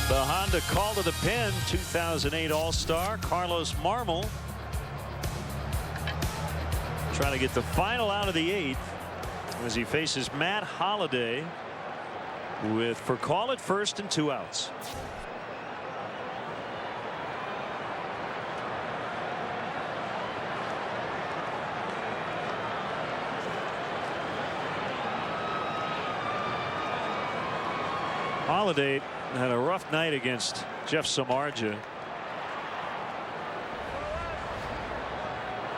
The Honda call to the pen, 2008 All-Star Carlos Marmol trying to get the final out of the 8th as he faces Matt Holliday with for call at first and 2 outs. Holliday had a rough night against Jeff Samardzija.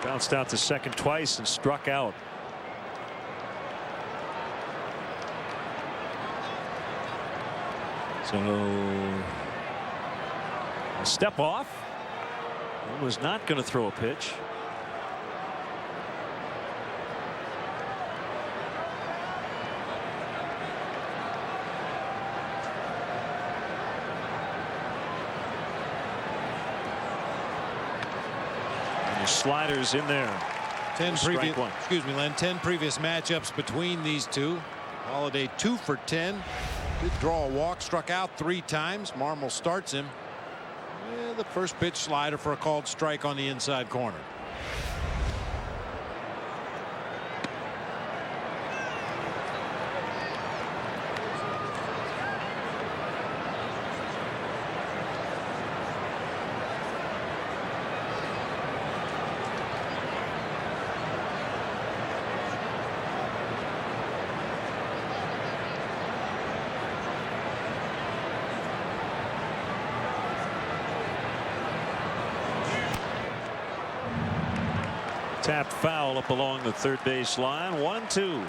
Bounced out to second twice and struck out. So a step off. He was not going to throw a pitch. Sliders in there. 10 previous, excuse me, Len, 10 previous matchups between these two. Holliday 2 for 10. Did draw a walk, struck out 3 times. Marmol starts him. Yeah, the first pitch slider for a called strike on the inside corner. Tapped foul up along the third base line. 1-2.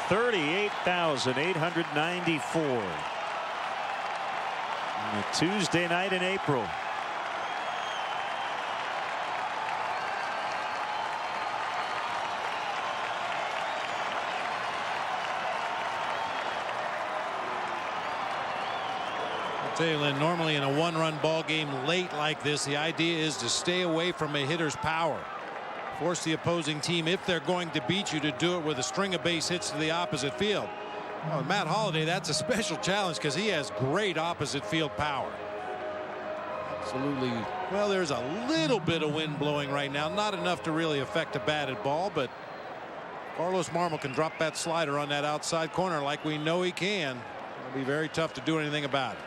$38,894 on a Tuesday night in April. Tell you, Lynn, normally in a 1-run ball game late like this, the idea is to stay away from a hitter's power. Force the opposing team, if they're going to beat you, to do it with a string of base hits to the opposite field. Oh, Matt Holliday, that's a special challenge because he has great opposite field power. Absolutely. Well, there's a little bit of wind blowing right now, not enough to really affect a batted ball, but Carlos Marmol can drop that slider on that outside corner like we know he can. It'll be very tough to do anything about it.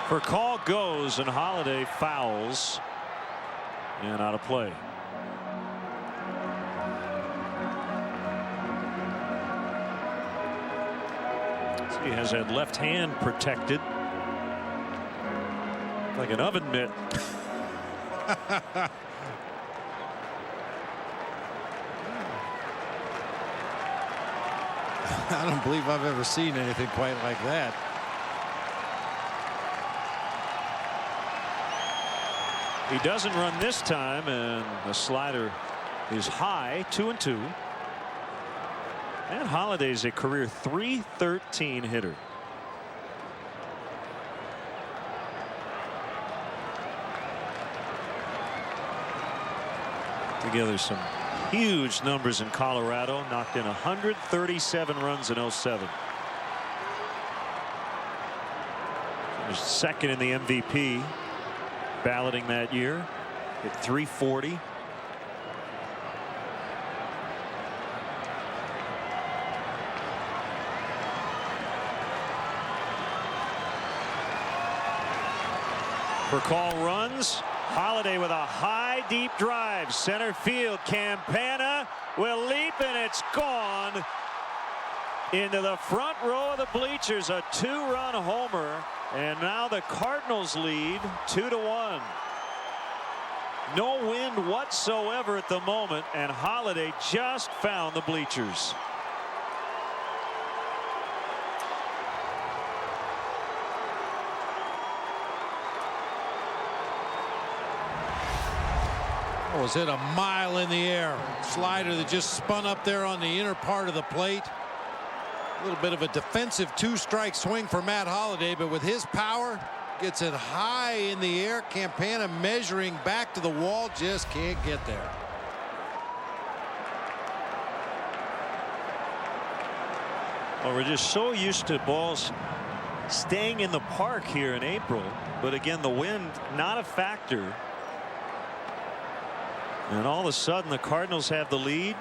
For call goes, and Holliday fouls and out of play. So he has that left hand protected like an oven mitt. I don't believe I've ever seen anything quite like that. He doesn't run this time, and the slider is high. 2-2. And Holliday's a career .313 hitter. Together some huge numbers in Colorado. Knocked in 137 runs in 07. Finished second in the MVP balloting that year at .340. For call runs, Holliday with a high deep drive, center field. Campana will leap, and it's gone into the front row of the bleachers. A 2-run homer, and now the Cardinals lead 2-1. No wind whatsoever at the moment, and Holiday just found the bleachers. Was hit a mile in the air. Slider that just spun up there on the inner part of the plate. A little bit of a defensive 2-strike swing for Matt Holliday, but with his power, gets it high in the air. Campana measuring back to the wall, just can't get there. Well, we're just so used to balls staying in the park here in April, but again, the wind not a factor. And all of a sudden the Cardinals have the lead.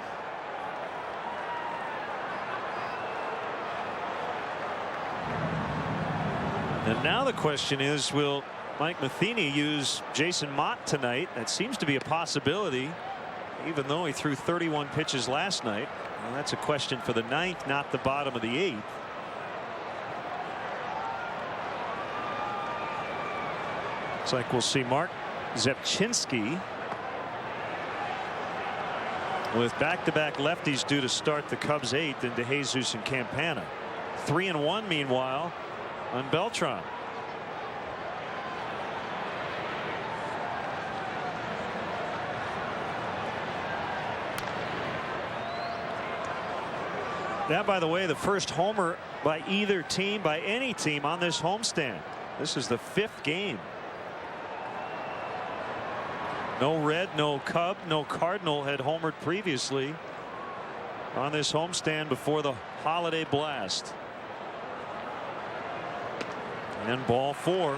And now the question is, will Mike Matheny use Jason Mott tonight? That seems to be a possibility, even though he threw 31 pitches last night. Well, that's a question for the 9th, not the bottom of the 8th. Looks like we'll see Mark Zepchinski with back-to-back lefties due to start the Cubs 8th into Jesus and Campana. 3-1 meanwhile on Beltran. That, by the way, the first homer by either team, by any team on this homestand. This is the 5th game. No Red, no Cub, no Cardinal had homered previously on this homestand before the holiday blast. And ball 4.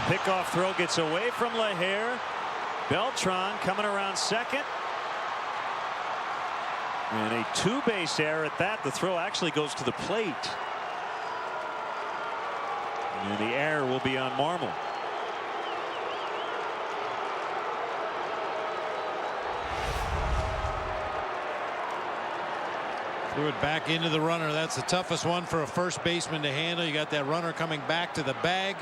Pickoff throw gets away from LaHare. Beltran coming around second. And a 2-base error at that. The throw actually goes to the plate. And the error will be on Marmol. Threw it back into the runner. That's the toughest one for a first baseman to handle. You got that runner coming back to the bag.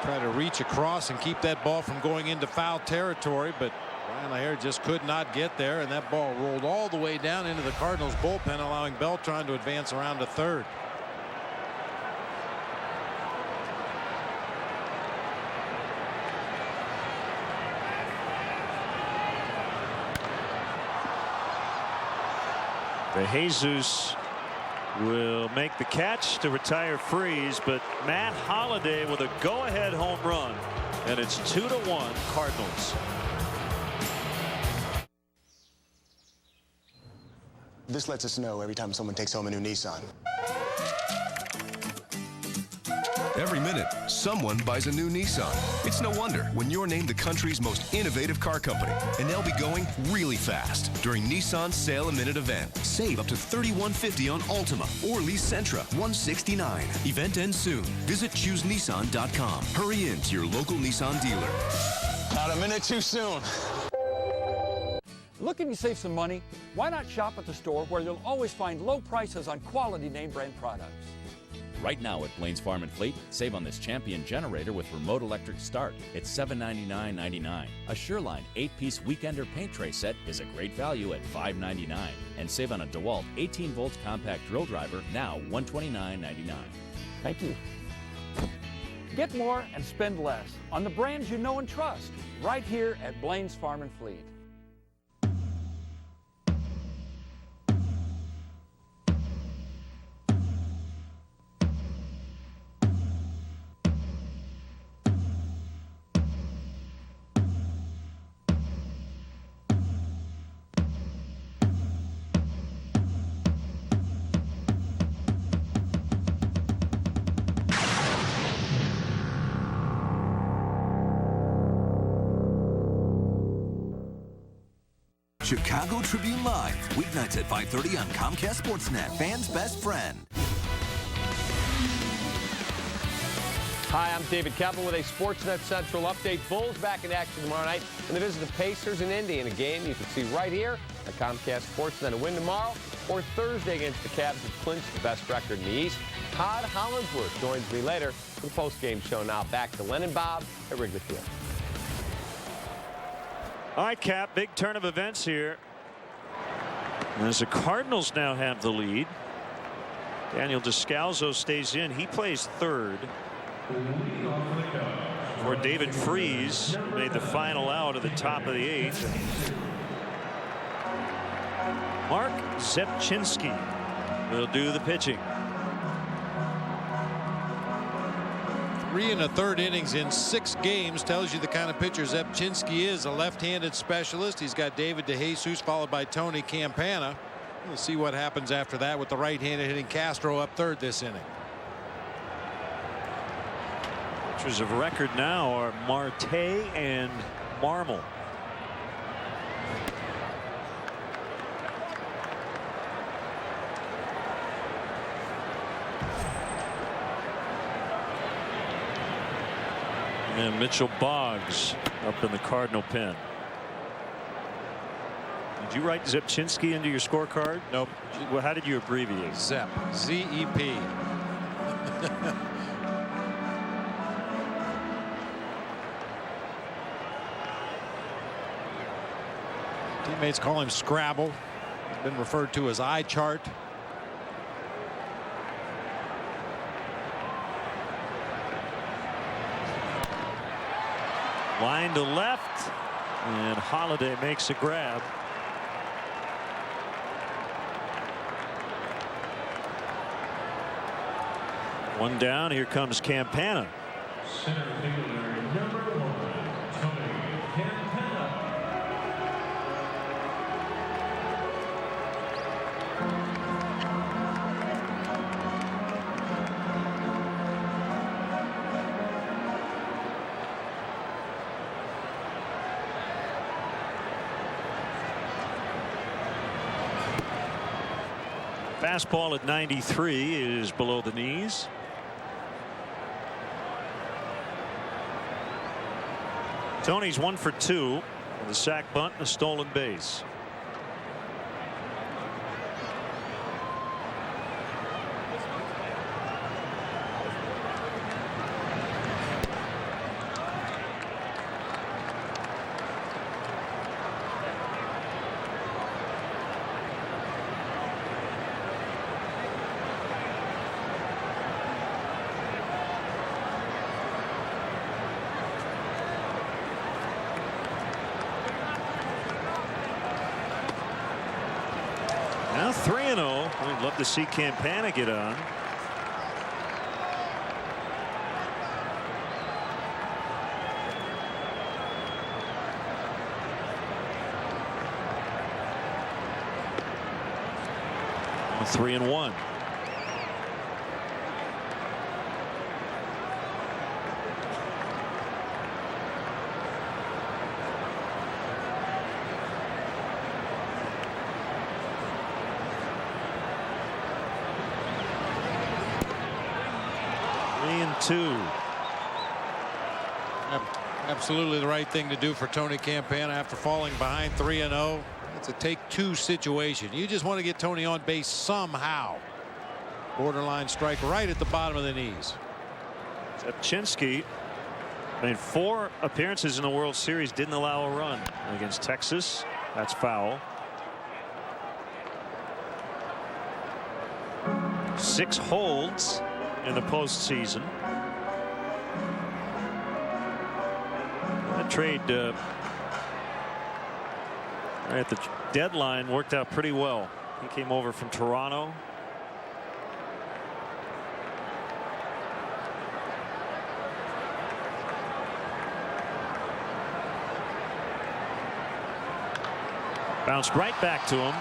Try to reach across and keep that ball from going into foul territory, but Ryan LaHare just could not get there, and that ball rolled all the way down into the Cardinals bullpen, allowing Beltran to advance around to third. The Jesus will make the catch to retire Freeze, but Matt Holliday with a go-ahead home run, and it's 2-1 Cardinals. This lets us know every time someone takes home a new Nissan. Every minute, someone buys a new Nissan. It's no wonder when you're named the country's most innovative car company, and they'll be going really fast during Nissan's Sale a Minute event. Save up to $3,150 on Altima or Lease Sentra, $169. Event ends soon. Visit ChooseNissan.com. Hurry in to your local Nissan dealer. Not a minute too soon. Looking to save some money? Why not shop at the store where you'll always find low prices on quality name brand products? Right now at Blaine's Farm and Fleet, save on this Champion generator with remote electric start. It's $799.99. A Sureline 8-piece Weekender paint tray set is a great value at $599. And save on a DeWalt 18-volt compact drill driver, now $129.99. Thank you. Get more and spend less on the brands you know and trust, right here at Blaine's Farm and Fleet. Chicago Tribune Live, weeknights at 5:30 on Comcast SportsNet, fans' best friend. Hi, I'm David Keppel with a SportsNet Central update. Bulls back in action tomorrow night when they visit the Pacers in Indy in a game you can see right here on Comcast SportsNet. A win tomorrow or Thursday against the Cavs have clinched the best record in the East. Todd Hollandsworth joins me later for the postgame show. Now back to Len and Bob at Wrigley Field. All right, Cap, big turn of events here. As the Cardinals now have the lead. Daniel Descalzo stays in. He plays third. For David Freese, made the final out at the top of the 8th. Mark Zepchinski will do the pitching. 3 1/3 innings in 6 games tells you the kind of pitcher Zepchinski is. A left-handed specialist. He's got David DeJesus followed by Tony Campana. We'll see what happens after that with the right-handed hitting Castro up third this inning. Pitchers of record now are Marte and Marmol. And Mitchell Boggs up in the Cardinal pen. Did you write Zepchinski into your scorecard? Nope. Well, how did you abbreviate? Zep. Z-E-P. Teammates call him Scrabble. He's been referred to as eye chart. Line to left, and Holiday makes a grab. One down. Here comes Campana. Center fielder number 1, Tony Campana. Fastball at 93 is below the knees. Tony's 1 for 2 with a sac bunt and a stolen base. Now 3-0. We'd love to see Campana get on. A 3-1. Absolutely the right thing to do for Tony Campana after falling behind 3-0. It's a take-2 situation. You just want to get Tony on base somehow. Borderline strike right at the bottom of the knees. Zepchinski made 4 appearances in the World Series, didn't allow a run against Texas. That's foul. 6 holds in the postseason. That trade at the deadline worked out pretty well. He came over from Toronto. Bounced right back to him.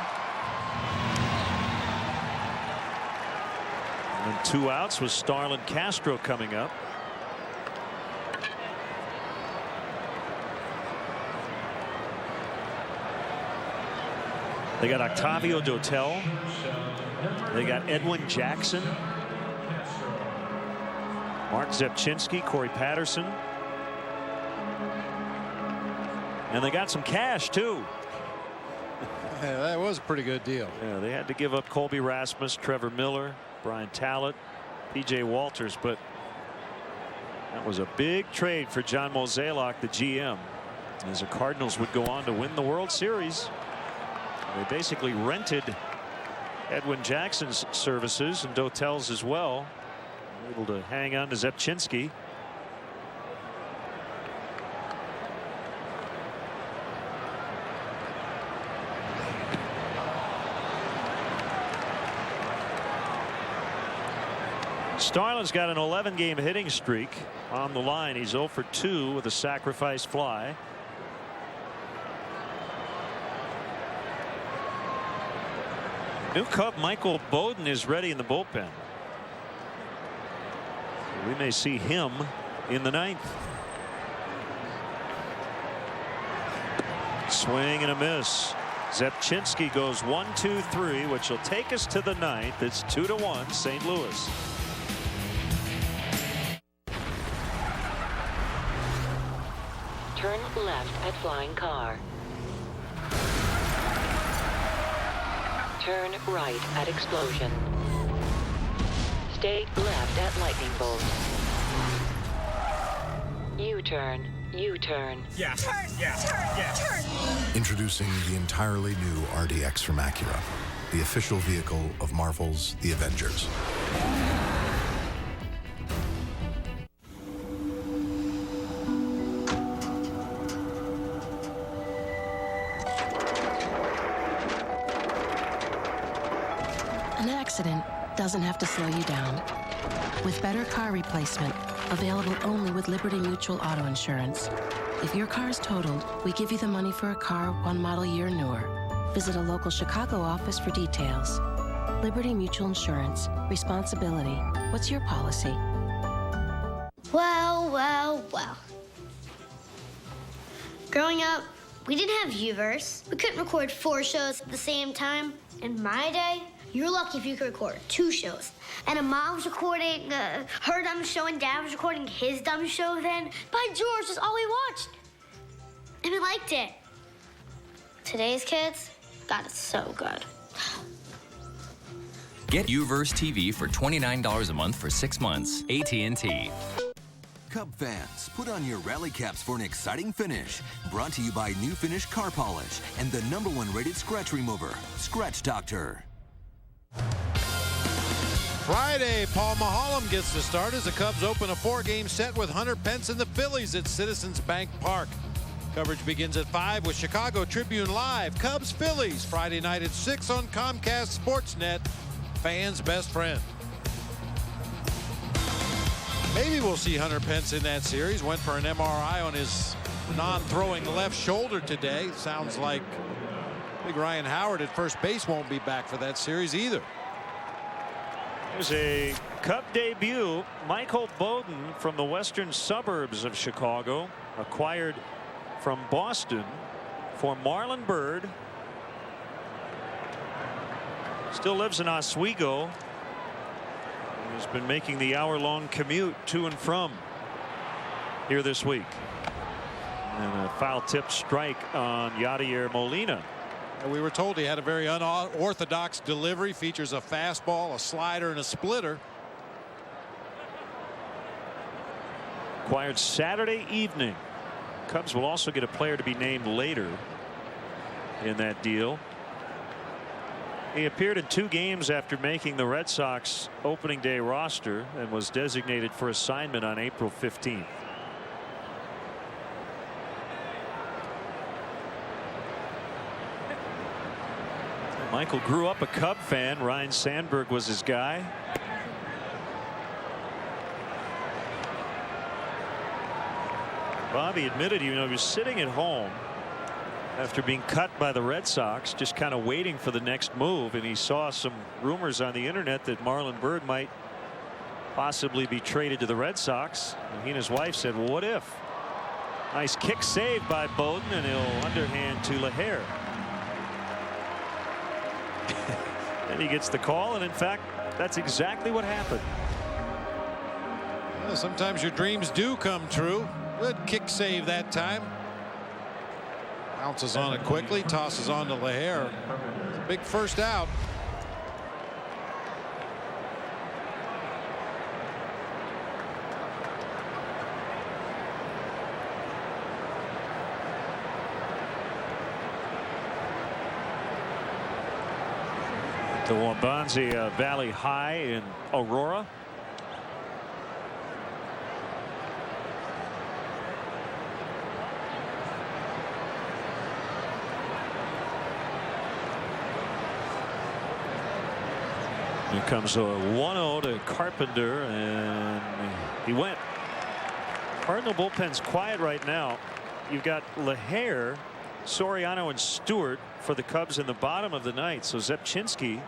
And 2 outs with Starlin Castro coming up. They got Octavio Dotel. They got Edwin Jackson, Mark Zepchinski, Corey Patterson. And they got some cash too. Yeah, that was a pretty good deal. Yeah, they had to give up Colby Rasmus, Trevor Miller, Brian Talbot, P.J. Walters, but that was a big trade for John Mozeliak, the GM, as the Cardinals would go on to win the World Series. They basically rented Edwin Jackson's services and Dotel's as well, able to hang on to Zepchinski. Starlin's got an 11-game hitting streak on the line. He's 0 for 2 with a sacrifice fly. New Cub Michael Bowden is ready in the bullpen. We may see him in the 9th. Swing and a miss. Zepchinski goes 1-2-3, which will take us to the 9th. It's 2-1 St. Louis. Turn left at Flying Car. Turn right at Explosion. Stay left at Lightning Bolt. U-turn. U-turn. Yes. Turn. Yes. Turn. Yes. Turn. Introducing the entirely new RDX from Acura, the official vehicle of Marvel's The Avengers. An accident doesn't have to slow you down. With better car replacement, available only with Liberty Mutual Auto Insurance. If your car is totaled, we give you the money for a car 1 model year newer. Visit a local Chicago office for details. Liberty Mutual Insurance. Responsibility. What's your policy? Well, well, well. Growing up, we didn't have U-verse. We couldn't record 4 shows at the same time. In my day, you're lucky if you could record 2 shows. And Mom was recording her dumb show and Dad was recording his dumb show then. By George, that's all we watched. And we liked it. Today's kids, God, it's so good. Get U-verse TV for $29 a month for 6 months. AT&T. Cub fans, put on your rally caps for an exciting finish. Brought to you by New Finish Car Polish and the #1 rated scratch remover, Scratch Doctor. Friday, Paul Maholm gets the start as the Cubs open a 4-game set with Hunter Pence and the Phillies at Citizens Bank Park. Coverage begins at 5 with Chicago Tribune Live. Cubs-Phillies, Friday night at 6 on Comcast SportsNet. Fans' best friend. Maybe we'll see Hunter Pence in that series. Went for an MRI on his non-throwing left shoulder today. Sounds like big Ryan Howard at first base won't be back for that series either. There's a Cub debut. Michael Bowden from the western suburbs of Chicago, acquired from Boston for Marlon Byrd. Still lives in Oswego. He's been making the hour-long commute to and from here this week. And a foul tip strike on Yadier Molina. And we were told he had a very unorthodox delivery. Features a fastball, a slider, and a splitter. Acquired Saturday evening. Cubs will also get a player to be named later in that deal. He appeared in 2 games after making the Red Sox opening day roster and was designated for assignment on April 15th. Michael grew up a Cub fan. Ryan Sandberg was his guy. Bobby admitted he was sitting at home after being cut by the Red Sox, just kind of waiting for the next move, and he saw some rumors on the internet that Marlon Byrd might possibly be traded to the Red Sox, and he and his wife said, well, what if? Nice kick saved by Bowden, and he'll underhand to LaHare. And he gets the call, and in fact, that's exactly what happened. Well, sometimes your dreams do come true. Good kick save that time. Bounces on it quickly, tosses on to LaHare. It's a big first out. The Wabanzi Valley High in Aurora. Here comes a 1-0 to Carpenter, and he went. Cardinal bullpen's quiet right now. You've got LaHare, Soriano, and Stewart for the Cubs in the bottom of the ninth. So Zepchinski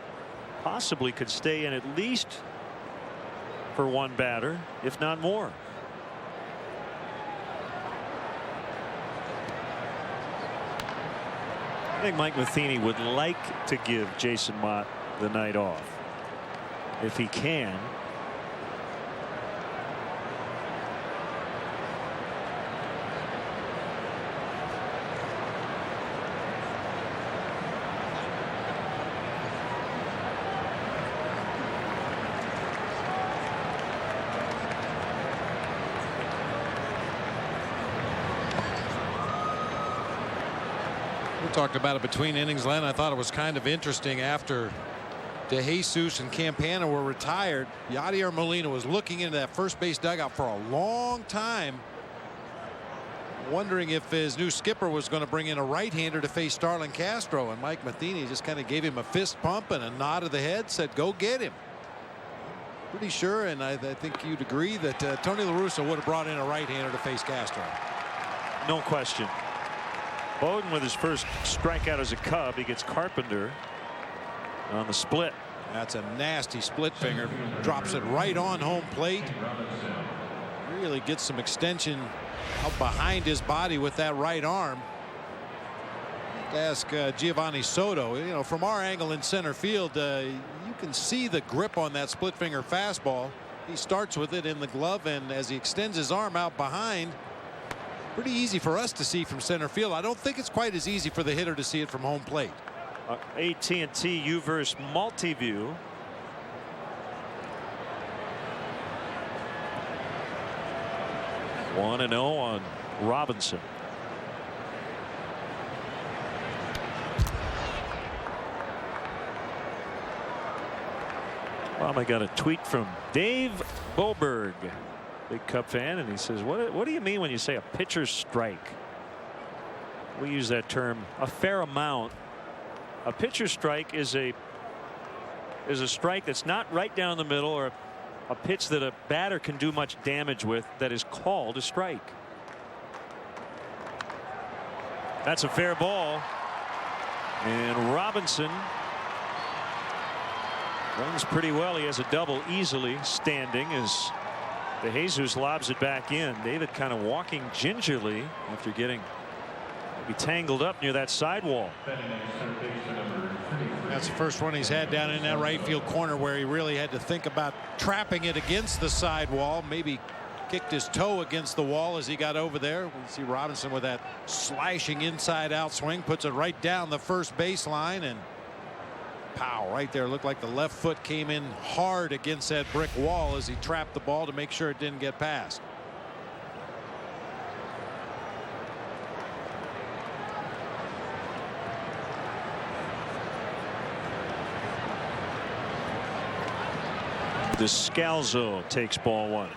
possibly could stay in at least for one batter, if not more. I think Mike Matheny would like to give Jason Mott the night off if he can. We talked about it between innings, Len. I thought it was kind of interesting after DeJesus and Campana were retired. Yadier Molina was looking into that first base dugout for a long time, wondering if his new skipper was going to bring in a right-hander to face Starlin Castro, and Mike Matheny just kind of gave him a fist pump and a nod of the head, said go get him. Pretty sure, and I think you'd agree, that Tony La Russa would have brought in a right-hander to face Castro. No question. Bowden with his first strikeout as a Cub. He gets Carpenter on the split. That's a nasty split finger. Drops it right on home plate. Really gets some extension out behind his body with that right arm. Ask Giovanni Soto. You know, from our angle in center field, you can see the grip on that split finger fastball. He starts with it in the glove, and as he extends his arm out behind, pretty easy for us to see from center field. I don't think it's quite as easy for the hitter to see it from home plate. AT&T U-verse multi-view. One and 0 on Robinson. Well, I got a tweet from Dave Boberg, big Cub fan, and he says, what do you mean when you say a pitcher's strike? We use that term a fair amount. A pitcher's strike is a strike that's not right down the middle, or a pitch that a batter can do much damage with, that is called a strike. That's a fair ball, and Robinson runs pretty well. He has a double easily standing as DeJesus lobs it back in. David kind of walking gingerly after getting tangled up near that sidewall. That's the first one he's had down in that right field corner, where he really had to think about trapping it against the sidewall. Maybe kicked his toe against the wall as he got over there. We see Robinson with that slashing inside out swing, puts it right down the first baseline, and pow, right there. Looked like the left foot came in hard against that brick wall as he trapped the ball to make sure it didn't get past. Descalzo takes ball one.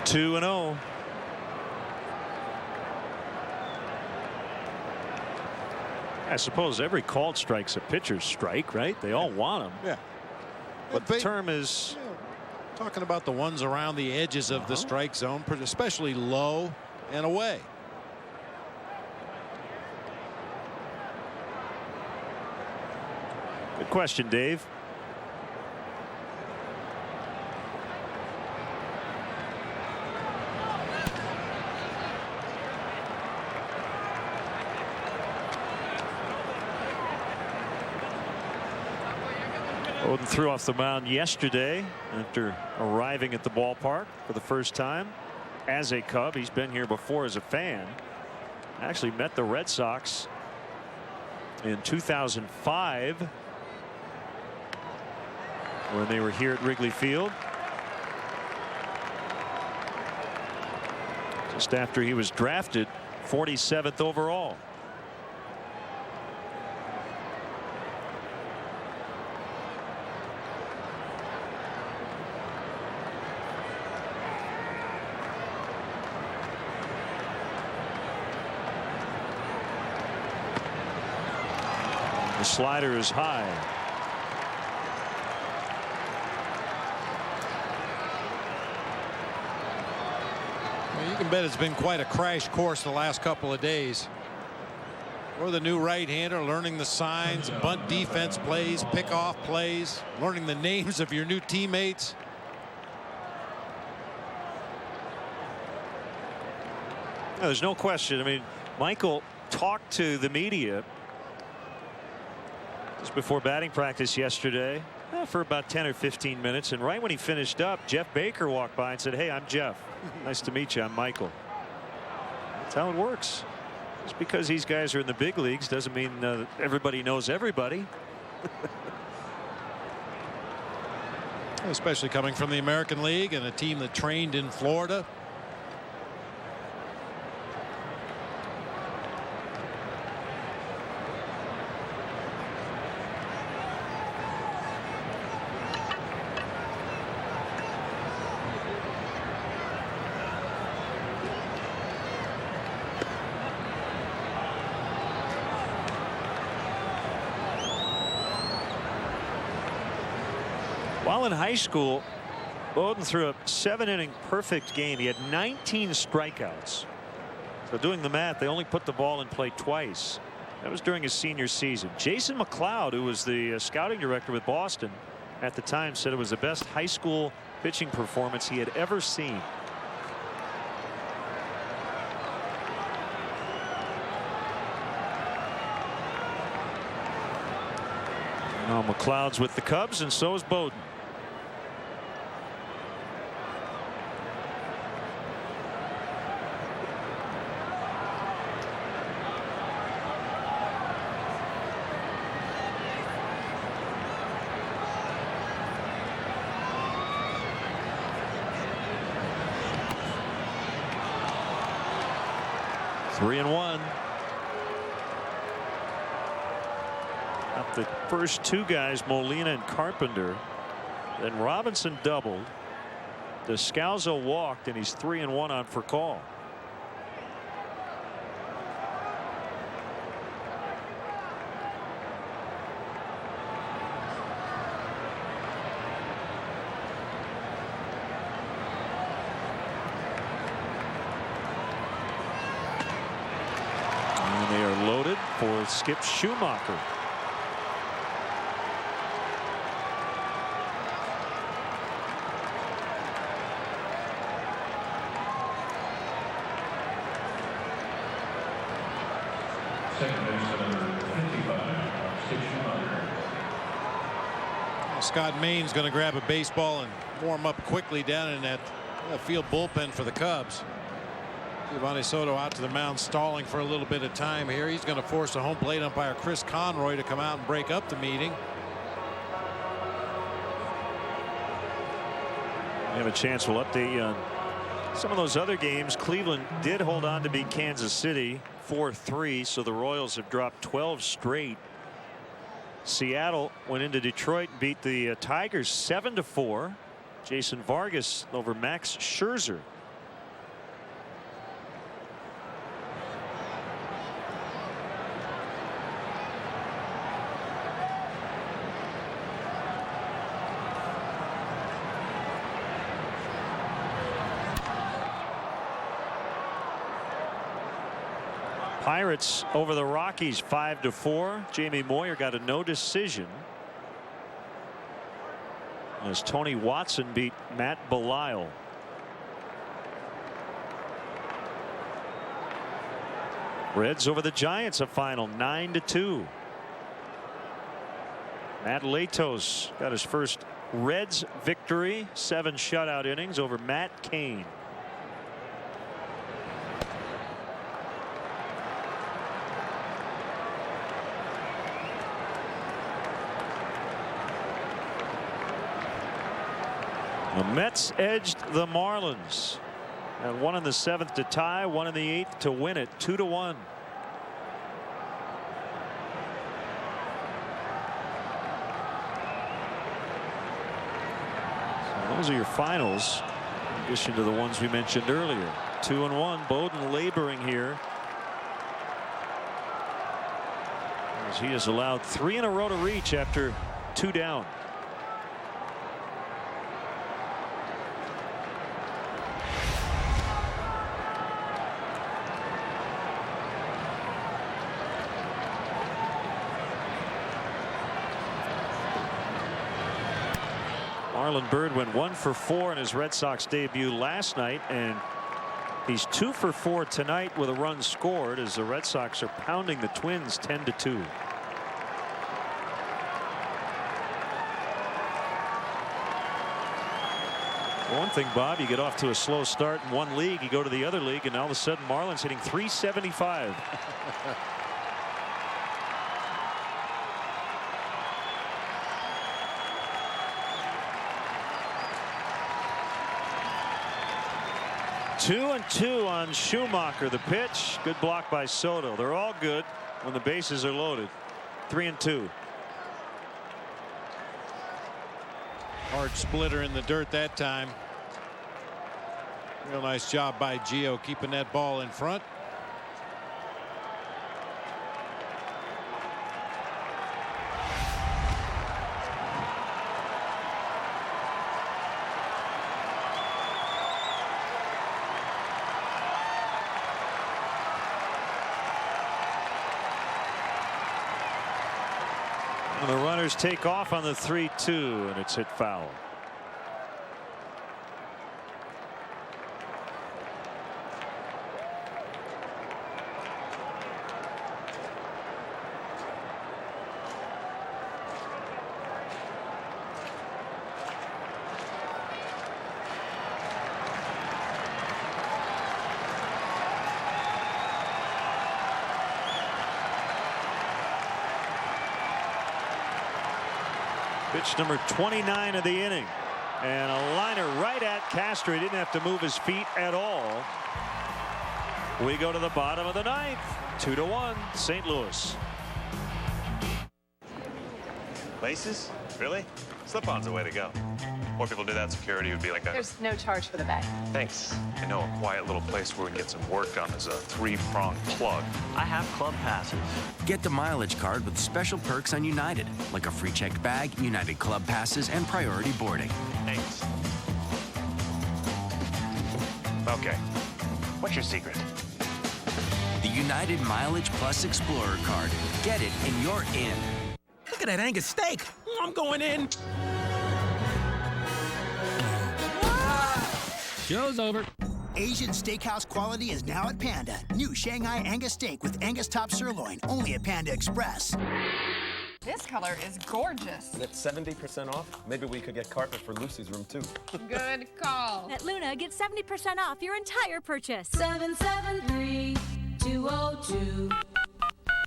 Two and 0. I suppose every called strike's a pitcher's strike, right? They all want them. Yeah. But the term is, talking about the ones around the edges of the strike zone, especially low and away. Good question, Dave. Odin threw off the mound yesterday after arriving at the ballpark for the first time as a Cub. He's been here before as a fan. Actually met the Red Sox in 2005 when they were here at Wrigley Field. Just after he was drafted 47th overall. The slider is high. Well, you can bet it's been quite a crash course the last couple of days. For the new right-hander, learning the signs, bunt defense plays, pickoff plays, learning the names of your new teammates. No, there's no question. I mean, Michael talked to the media just before batting practice yesterday for about 10 or 15 minutes, and right when he finished up, Jeff Baker walked by and said, "Hey, I'm Jeff. Nice to meet you. I'm Michael." That's how it works. Just because these guys are in the big leagues doesn't mean everybody knows everybody. Especially coming from the American League and a team that trained in Florida. While in high school, Bowden threw a 7-inning perfect game. He had 19 strikeouts. So doing the math, they only put the ball in play twice. That was during his senior season. Jason McLeod, who was the scouting director with Boston at the time, said it was the best high school pitching performance he had ever seen. Now McLeod's with the Cubs, and so is Bowden. Three and one. Up the first two guys, Molina and Carpenter. Then Robinson doubled. Descalzo walked, and he's 3-1 on for call. And they are loaded for Skip Schumacher. Scott Main's going to grab a baseball and warm up quickly down in that field bullpen for the Cubs. Giovanni Soto out to the mound, stalling for a little bit of time here. He's going to force a home plate umpire Chris Conroy to come out and break up the meeting. We have a chance. We'll update you on some of those other games. Cleveland did hold on to beat Kansas City 4-3, so the Royals have dropped 12 straight. Seattle went into Detroit and beat the Tigers 7-4. Jason Vargas over Max Scherzer. Pirates over the Rockies 5-4. Jamie Moyer got a no decision as Tony Watson beat Matt Belisle. Reds over the Giants, a final 9-2. Matt Latos got his first Reds victory, 7 shutout innings over Matt Cain. The Mets edged the Marlins. And 1 in the 7th to tie, 1 in the 8th to win it, 2-1. So those are your finals, in addition to the ones we mentioned earlier. 2-1. Bowden laboring here, as he has allowed 3 in a row to reach after 2 down. Marlon Byrd went 1 for 4 in his Red Sox debut last night, and he's 2 for 4 tonight with a run scored as the Red Sox are pounding the Twins 10-2. One thing, Bob, you get off to a slow start in one league, you go to the other league, and all of a sudden Marlins hitting .375. Two and 2 on Schumacher. The pitch, good block by Soto. They're all good when the bases are loaded. 3 and 2. Hard splitter in the dirt that time. Real nice job by Gio keeping that ball in front. And the runners take off on the 3-2, and it's hit foul. Pitch number 29 of the inning, and a liner right at Castro. He didn't have to move his feet at all. We go to the bottom of the 9th. 2-1 St. Louis. Laces? Really? Slip-on's the way to go. More people did that, security would be like that. There's no charge for the bag. Thanks. I know a quiet little place where we can get some work done is a 3-pronged plug. I have club passes. Get the mileage card with special perks on United, like a free checked bag, United club passes, and priority boarding. Thanks. Okay. What's your secret? The United Mileage Plus Explorer card. Get it and you're in. Look at that Angus steak. I'm going in. Show's over. Asian steakhouse quality is now at Panda. New Shanghai Angus steak with Angus top sirloin, only at Panda Express. This color is gorgeous. And it's 70% off. Maybe we could get carpet for Lucy's room, too. Good call. At Luna, get 70% off your entire purchase. 773-202.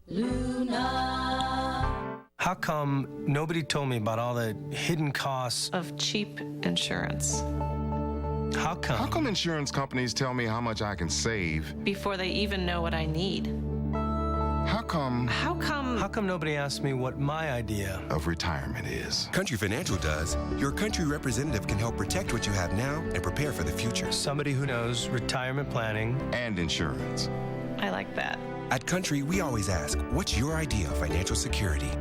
Luna. How come nobody told me about all the hidden costs of cheap insurance? How come? How come insurance companies tell me how much I can save before they even know what I need? How come? How come nobody asked me what my idea of retirement is? Country Financial does. Your country representative can help protect what you have now and prepare for the future. Somebody who knows retirement planning and insurance. I like that. At Country, we always ask, what's your idea of financial security?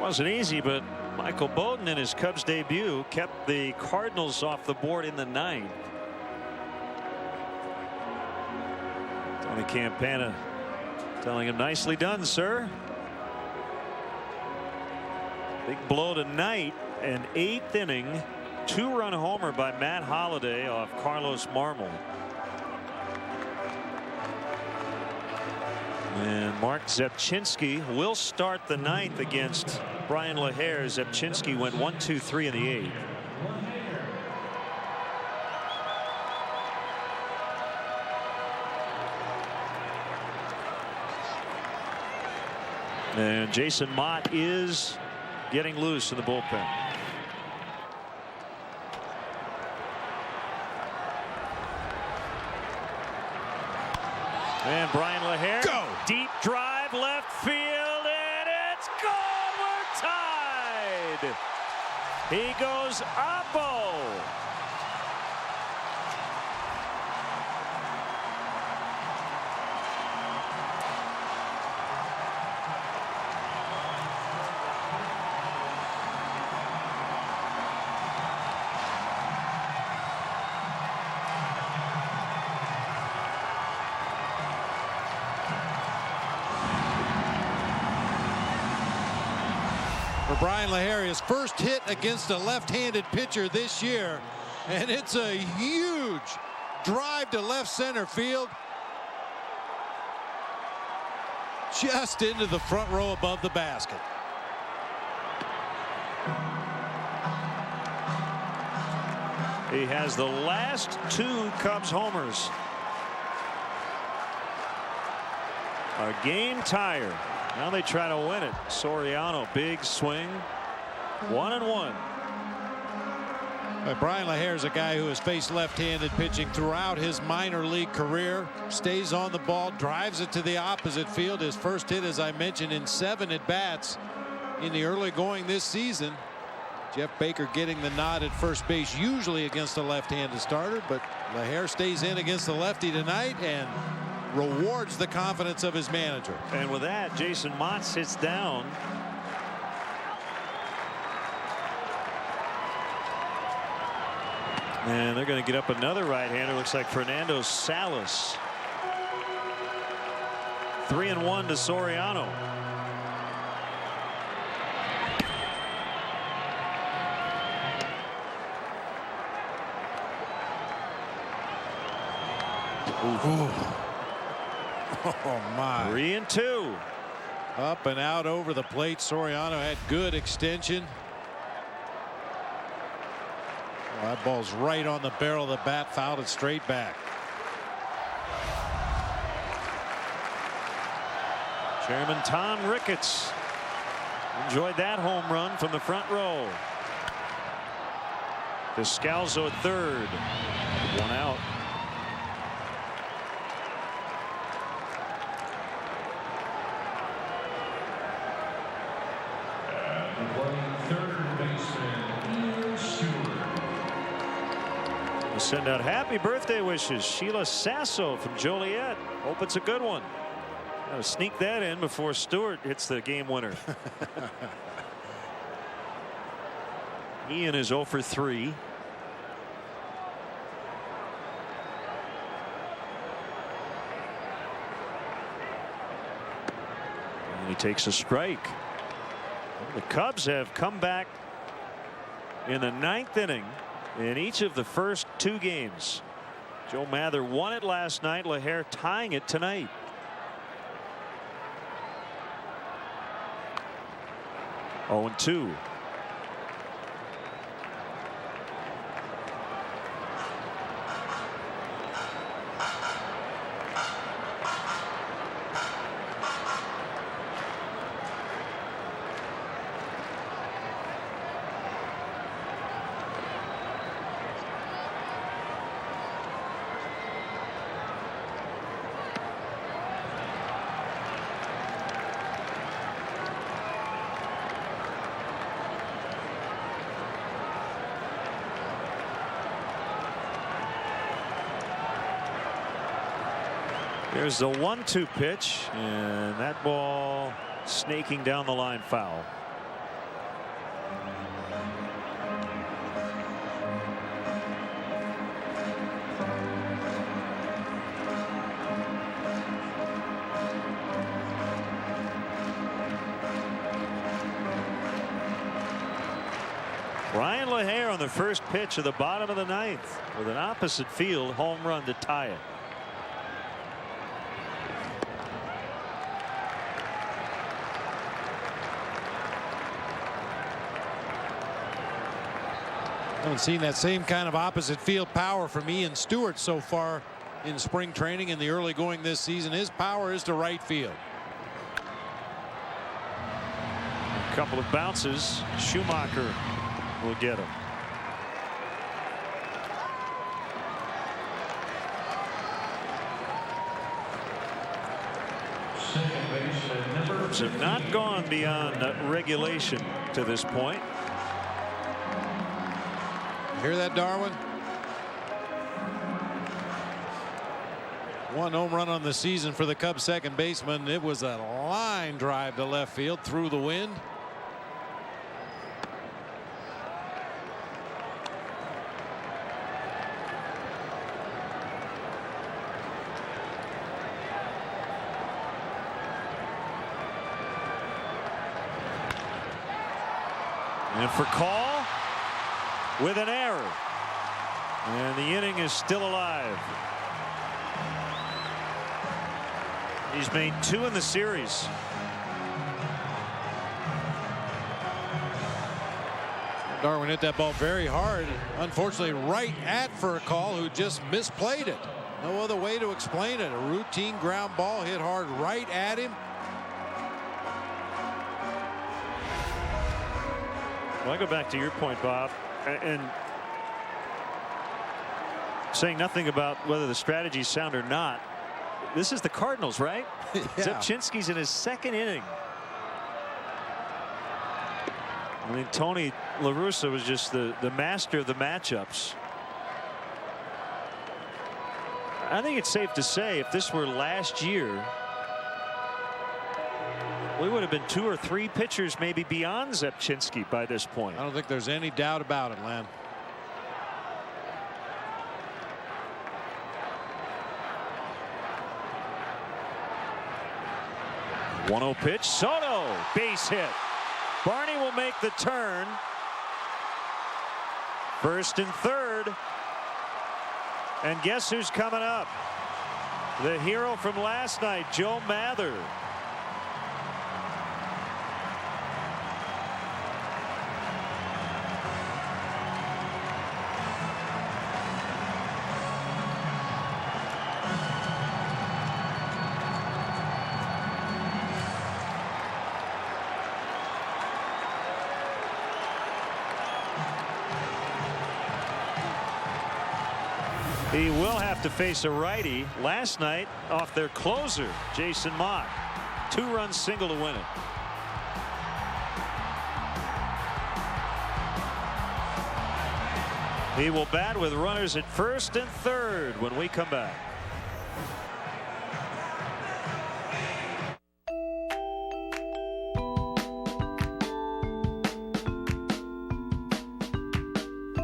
Wasn't easy, but Michael Bowden in his Cubs debut kept the Cardinals off the board in the 9th. Tony Campana telling him, nicely done, sir. Big blow tonight, an 8th inning 2-run homer by Matt Holliday off Carlos Marmol. And Mark Zepchinski will start the 9th against Brian LaHare. Zepchinski went 1-2-3 in the 8th. And Jason Mott is getting loose in the bullpen. And Brian LaHare, go! Deep drive, left field, and it's gone. We're tied. He goes oppo. For Brian LaHare, his first hit against a left-handed pitcher this year, and it's a huge drive to left center field, just into the front row above the basket. He has the last 2 Cubs homers. A game tire. Now they try to win it. Soriano, big swing. 1-1. Brian LaHare is a guy who has faced left-handed pitching throughout his minor league career. Stays on the ball, drives it to the opposite field. His first hit, as I mentioned, in 7 at-bats in the early going this season. Jeff Baker getting the nod at first base, usually against a left-handed starter, but LaHare stays in against the lefty tonight and rewards the confidence of his manager. And with that, Jason Mott sits down. And they're going to get up another right-hander. Looks like Fernando Salas. 3-1 to Soriano. Ooh. Oh my. 3-2. Up and out over the plate. Soriano had good extension. Oh, that ball's right on the barrel of the bat. Fouled it straight back. Chairman Tom Ricketts enjoyed that home run from the front row. Descalzo at third. 1 out. We'll send out happy birthday wishes. Sheila Sasso from Joliet. Hope it's a good one. Gotta sneak that in before Stewart hits the game winner. Ian is 0 for 3. And he takes a strike. The Cubs have come back in the 9th inning in each of the first 2 games. Joe Mather won it last night. LaHare tying it tonight. Oh, 2. There's the 1-2 pitch, and that ball snaking down the line, foul. Ryan LaHare on the first pitch of the bottom of the ninth with an opposite field home run to tie it. Haven't seen that same kind of opposite field power from Ian Stewart so far in spring training in the early going this season. His power is to right field. A couple of bounces. Schumacher will get him. Cubs have not gone beyond regulation to this point. Hear that, Darwin? One home run on the season for the Cubs second baseman. It was a line drive to left field through the wind. And for call with an error. And the inning is still alive. He's made 2 in the series. Darwin hit that ball very hard. Unfortunately, right at Furcall, who just misplayed it. No other way to explain it. A routine ground ball hit hard right at him. Well, I go back to your point, Bob, and saying nothing about whether the strategy's sound or not. This is the Cardinals, right? Yeah. Zepchinski's in his second inning. I mean, Tony La Russa was just the master of the matchups. I think it's safe to say if this were last year, we would have been 2 or 3 pitchers maybe beyond Zepchinski by this point. I don't think there's any doubt about it, Len. One-0 pitch. Soto, base hit. Barney will make the turn. First and third. And guess who's coming up? The hero from last night, Joe Mather. He will have to face a righty. Last night off their closer, Jason Mock. 2-run single to win it. He will bat with runners at first and third when we come back.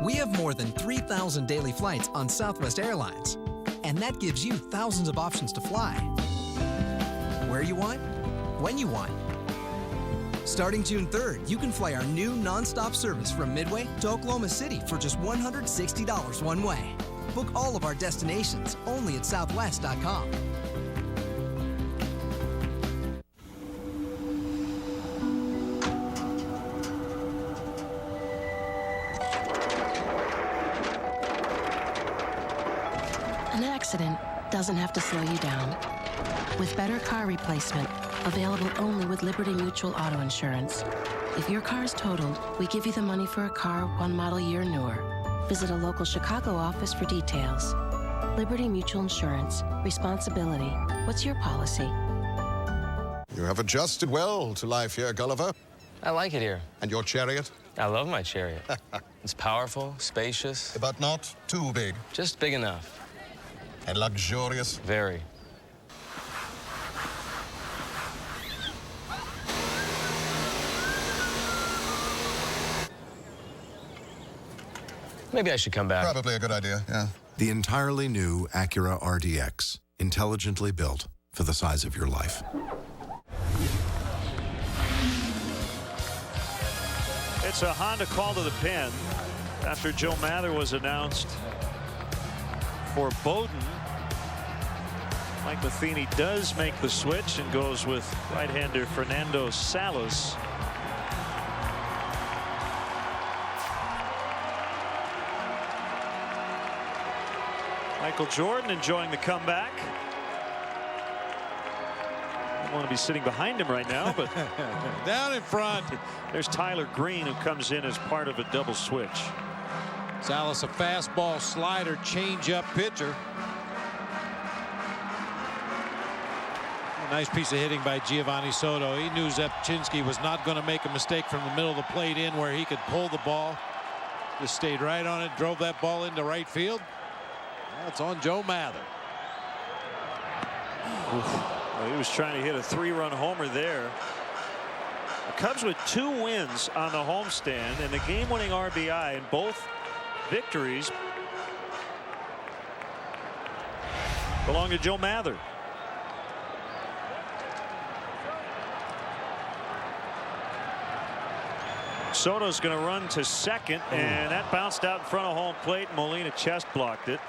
We have more than 3,000 daily flights on Southwest Airlines, and that gives you thousands of options to fly. Where you want, when you want. Starting June 3rd, you can fly our new nonstop service from Midway to Oklahoma City for just $160 one way. Book all of our destinations only at Southwest.com. An accident doesn't have to slow you down. With better car replacement, available only with Liberty Mutual Auto Insurance. If your car's totaled, we give you the money for a car 1 model year newer. Visit a local Chicago office for details. Liberty Mutual Insurance. Responsibility. What's your policy? You have adjusted well to life here, Gulliver. I like it here. And your chariot? I love my chariot. It's powerful, spacious. But not too big. Just big enough. And luxurious? Very. Maybe I should come back. Probably a good idea, yeah. The entirely new Acura RDX. Intelligently built for the size of your life. It's a Honda call to the pen after Joe Mather was announced for Bowden. Mike Matheny does make the switch and goes with right-hander Fernando Salas. Michael Jordan enjoying the comeback. I want to be sitting behind him right now, but down in front. There's Tyler Green, who comes in as part of a double switch. Salas, a fastball, slider, change-up pitcher. A nice piece of hitting by Giovanni Soto. He knew Zepchinski was not going to make a mistake from the middle of the plate in where he could pull the ball. Just stayed right on it, drove that ball into right field. That's on Joe Mather. Well, he was trying to hit a 3-run homer there. The Cubs with 2 wins on the homestand and the game-winning RBI in both victories belong to Joe Mather. Soto's going to run to second, and that bounced out in front of home plate. Molina chest blocked it.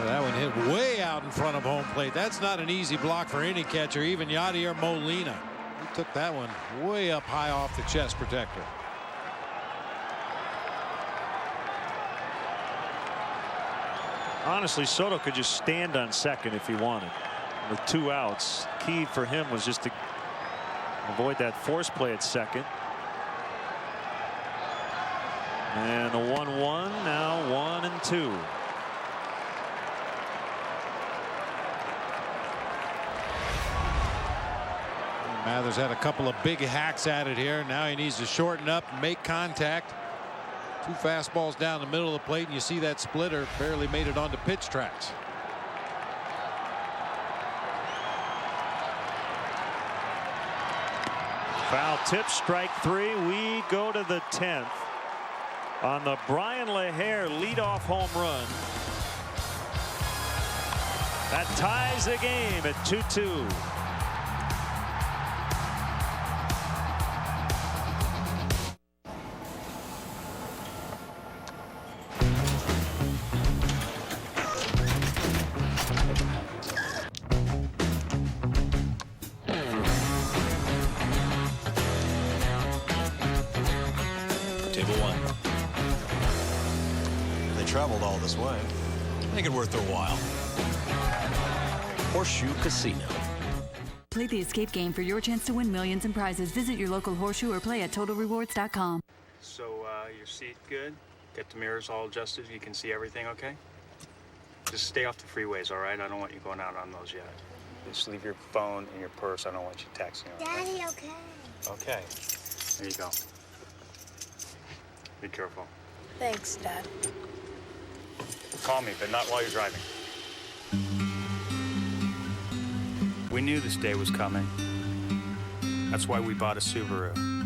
That one hit way out in front of home plate. That's not an easy block for any catcher, even Yadier Molina. He took that one way up high off the chest protector. Honestly, Soto could just stand on second if he wanted. With 2 outs, key for him was just to avoid that force play at second. And the 1-1, now 1-2. Mather's had a couple of big hacks at it here. Now he needs to shorten up and make contact. 2 fastballs down the middle of the plate, and you see that splitter barely made it onto pitch tracks. Foul tip, strike 3. We go to the 10th on the Brian LaHare leadoff home run. That ties the game at 2-2. Traveled all this way. Make it worth their while. Horseshoe Casino. Play the escape game for your chance to win millions in prizes. Visit your local Horseshoe or play at TotalRewards.com. So your seat good? Get the mirrors all adjusted? You can see everything okay? Just stay off the freeways, all right? I don't want you going out on those yet. Just leave your phone in your purse. I don't want you texting. Daddy, okay? Okay. There you go. Be careful. Thanks, Dad. Call me, but not while you're driving. We knew this day was coming. That's why we bought a Subaru.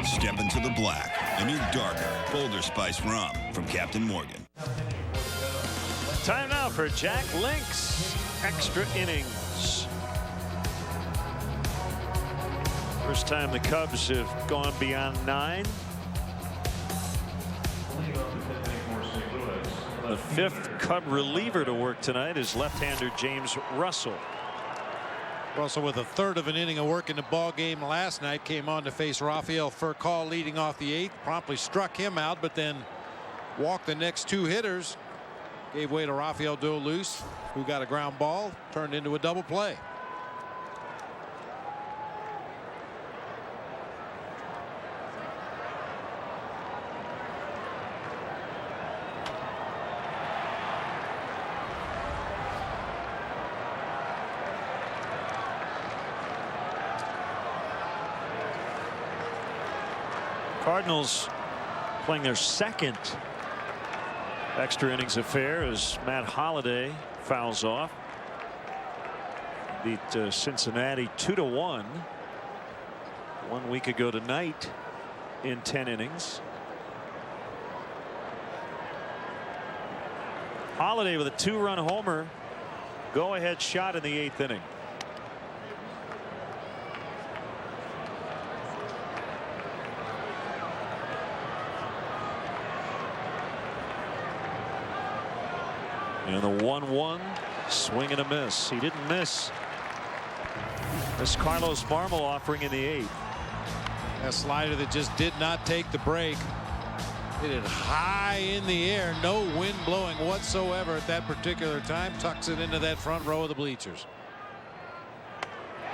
Step into the black, a new darker, bolder spice rum from Captain Morgan. Time now for Jack Link's extra innings. First time the Cubs have gone beyond 9. The 5th Cub reliever to work tonight is left-hander James Russell. Russell with a 1/3 of an inning of work in the ball game last night came on to face Rafael Furcal leading off the 8th. Promptly struck him out, but then walked the next 2 hitters. Gave way to Rafael Dolis, who got a ground ball, turned into a double play. Cardinals playing their second extra innings affair as Matt Holliday fouls off. Beat Cincinnati 2-1 1 week ago tonight in 10 innings. Holliday with a 2-run homer. Go ahead shot in the 8th inning. And the 1-1 swing and a miss. He didn't miss this Carlos Marmol offering in the 8th. A slider that just did not take the break. Hit it high in the air. No wind blowing whatsoever at that particular time. Tucks it into that front row of the bleachers.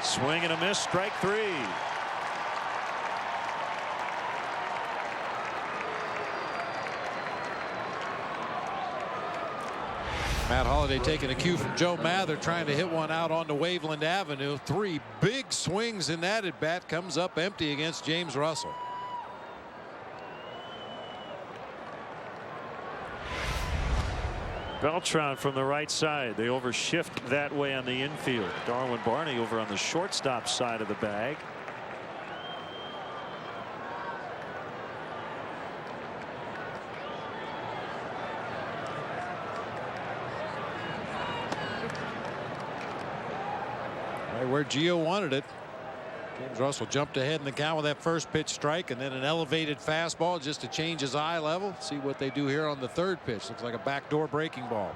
Swing and a miss. Strike 3. Matt Holliday taking a cue from Joe Mather, trying to hit one out onto Waveland Avenue. 3 big swings in that at bat. Comes up empty against James Russell. Beltran from the right side. They overshift that way on the infield. Darwin Barney over on the shortstop side of the bag. Right where Gio wanted it. James Russell jumped ahead in the count with that first pitch strike, and then an elevated fastball just to change his eye level. See what they do here on the 3rd pitch. Looks like a backdoor breaking ball.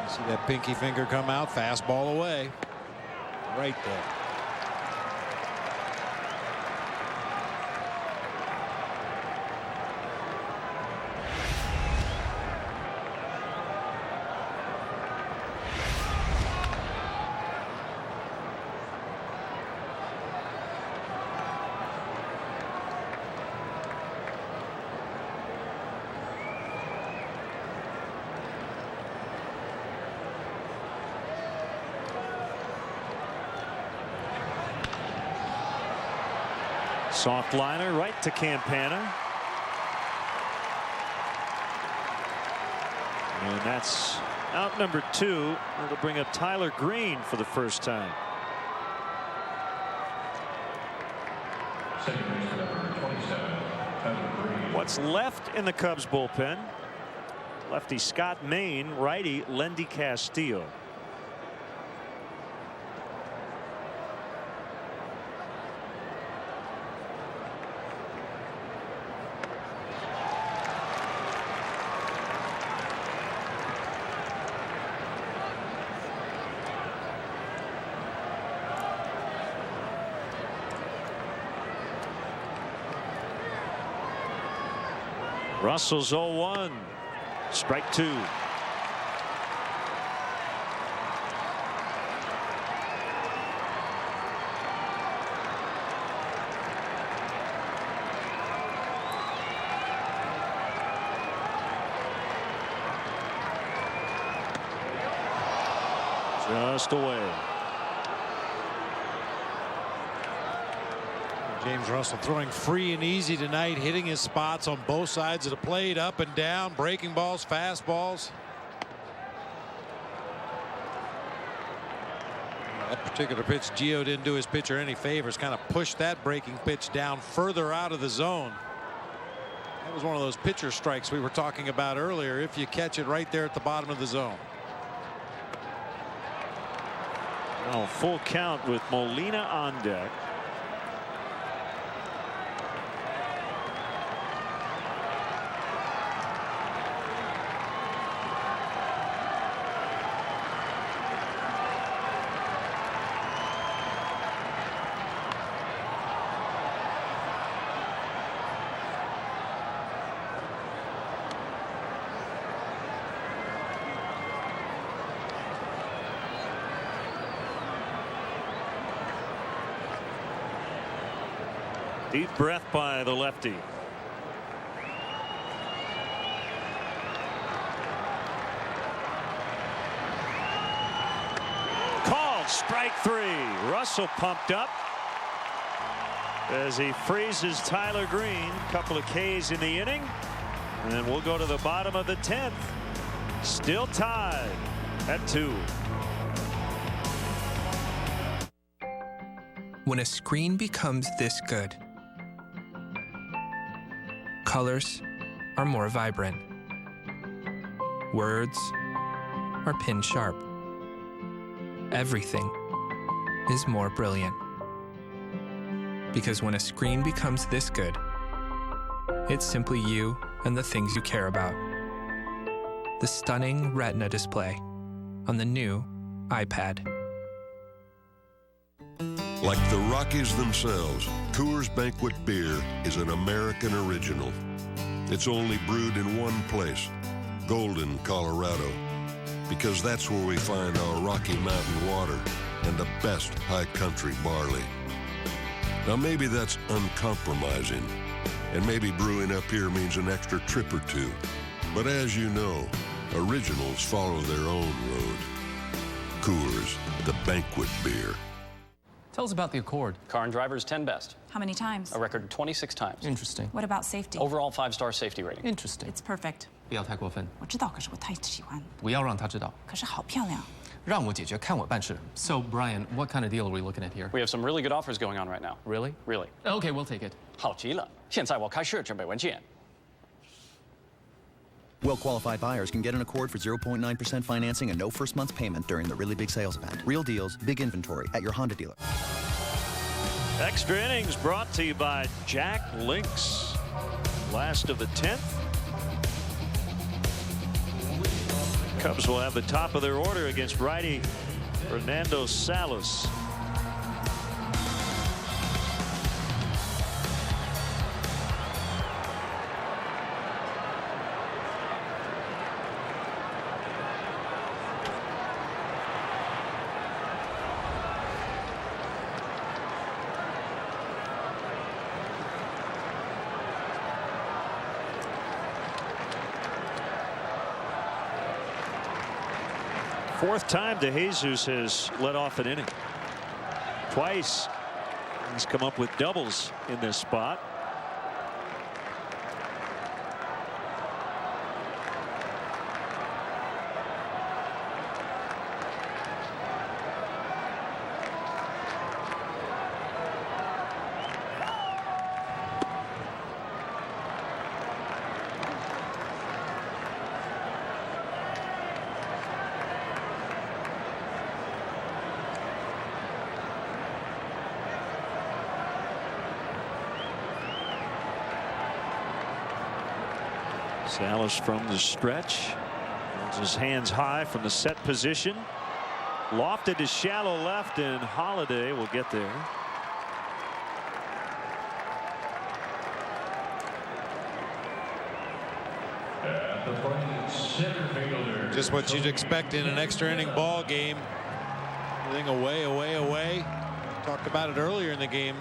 See that pinky finger come out. Fastball away. Right there. Soft liner right to Campana. And that's out number 2. It'll bring up Tyler Green for the first time. What's left in the Cubs bullpen? Lefty Scott Main, righty Lendy Castillo. Russell's 0-1. Strike 2. Just away. James Russell throwing free and easy tonight, hitting his spots on both sides of the plate, up and down, breaking balls, fastballs. That particular pitch, Gio didn't do his pitcher any favors, kind of pushed that breaking pitch down further out of the zone. That was one of those pitcher strikes we were talking about earlier, if you catch it right there at the bottom of the zone. Oh, full count with Molina on deck. Deep breath by the lefty. 3. Russell pumped up as he freezes Tyler Green. Couple of Ks in the inning. And then we'll go to the bottom of the 10th. Still tied at 2. When a screen becomes this good, colors are more vibrant. Words are pin sharp. Everything is more brilliant. Because when a screen becomes this good, it's simply you and the things you care about. The stunning Retina display on the new iPad. Like the Rockies themselves, Coors Banquet Beer is an American original. It's only brewed in one place, Golden, Colorado, because that's where we find our Rocky Mountain water and the best high country barley. Now maybe that's uncompromising, and maybe brewing up here means an extra trip or two. But as you know, originals follow their own road. Coors, the banquet beer. Tell us about the Accord. Car and driver's 10 best. How many times? A record 26 times. Interesting. What about safety? Overall 5-star safety rating. Interesting. It's perfect. 不要太过分。我知道，可是我太喜欢。不要让他知道。可是好漂亮。让我解决，看我办事。So Brian, what kind of deal are we looking at here? We have some really good offers going on right now. Really? Really. Okay, we'll take it. 好极了，现在我开始准备文件。Well-qualified buyers can get an Accord for 0.9% financing and no first month's payment during the Really Big Sales Event. Real deals, big inventory at your Honda dealer. Extra innings brought to you by Jack Links. Last of the 10th. Cubs will have the top of their order against righty Fernando Salas. Fourth time DeJesus has led off an inning. Twice he's come up with doubles in this spot. Salas from the stretch. Holds his hands high from the set position. Lofted to shallow left, and Holiday will get there. Just what you'd expect in an extra inning ball game. Everything away, away, away. Talked about it earlier in the game.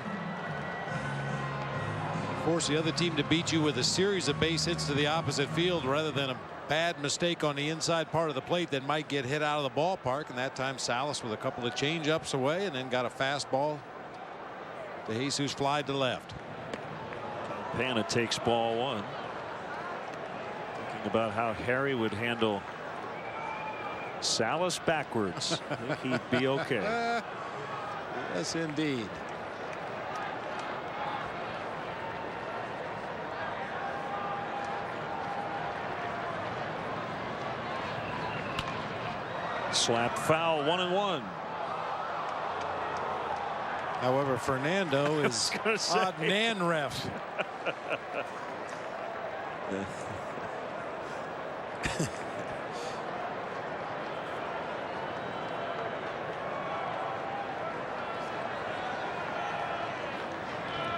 Force the other team to beat you with a series of base hits to the opposite field rather than a bad mistake on the inside part of the plate that might get hit out of the ballpark. And that time Salas with a couple of change ups away and then got a fastball. DeJesus flied to left. Campana takes ball one. Thinking about how Harry would handle Salas backwards. I think he'd be okay. Yes, indeed. Slap foul, 1-1. However, Fernando is odd man ref.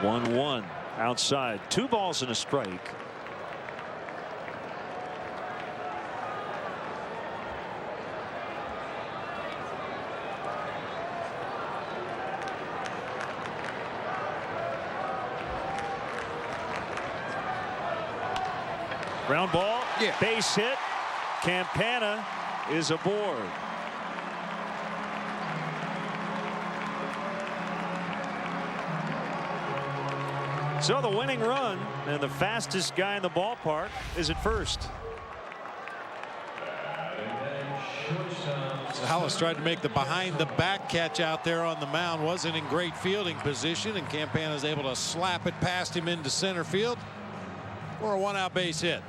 One outside, 2 balls and a strike. Ground ball, base hit. Campana is aboard. So the winning run and the fastest guy in the ballpark is at first. Salas tried to make the behind the back catch out there on the mound. Wasn't in great fielding position, and Campana is able to slap it past him into center field for a 1-out base hit.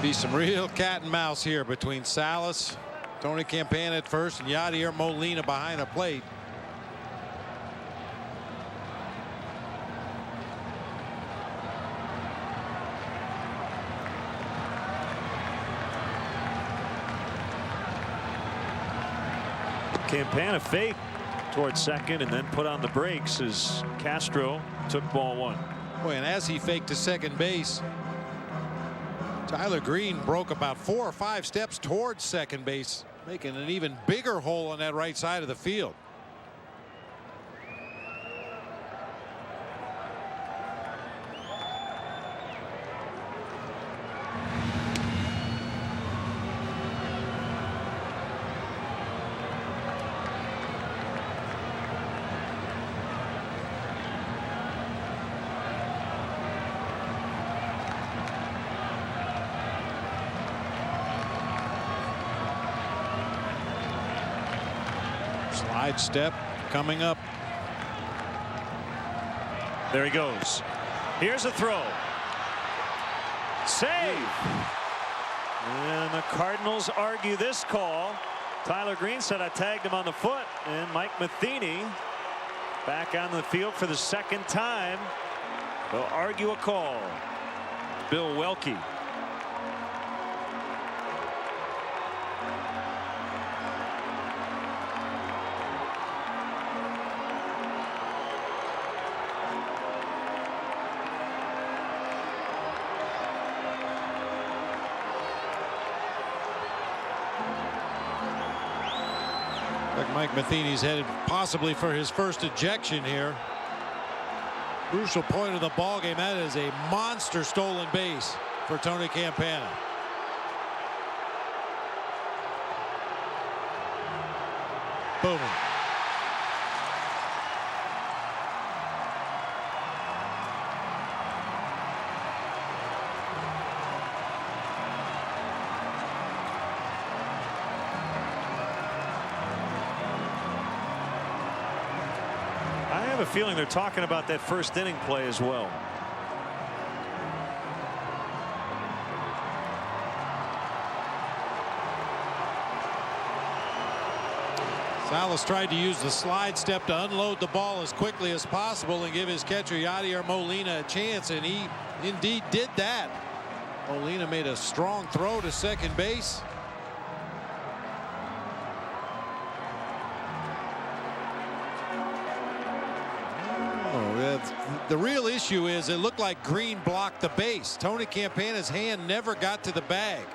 Be some real cat and mouse here between Salas, Tony Campana at first, and Yadier Molina behind the plate. Campana faked towards second and then put on the brakes as Castro took ball one. Boy, and as he faked to second base, Tyler Green broke about 4 or 5 steps towards second base, making an even bigger hole on that right side of the field. Slide step coming up. There he goes. Here's a throw. Save. And the Cardinals argue this call. Tyler Green said I tagged him on the foot, and Mike Matheny back on the field for the second time. They'll argue a call. Bill Welke. Mike Matheny's headed possibly for his first ejection here. Crucial point of the ball game. That is a monster stolen base for Tony Campana. Boom. I have a feeling they're talking about that first inning play as well. Salas tried to use the slide step to unload the ball as quickly as possible and give his catcher Yadier Molina a chance, and he indeed did that. Molina made a strong throw to second base. The real issue is it looked like Green blocked the base. Tony Campana's hand never got to the bag.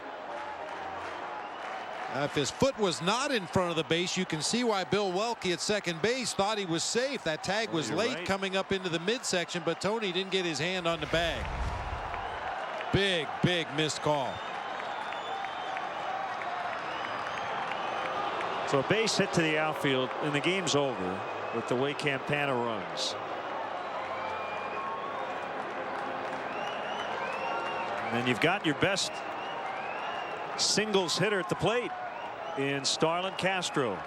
If his foot was not in front of the base, you can see why Bill Welke at second base thought he was safe. That tag was late coming up into the midsection, but Tony didn't get his hand on the bag. Big missed call. So a base hit to the outfield, and the game's over with the way Campana runs. And then you've got your best singles hitter at the plate in Starlin Castro.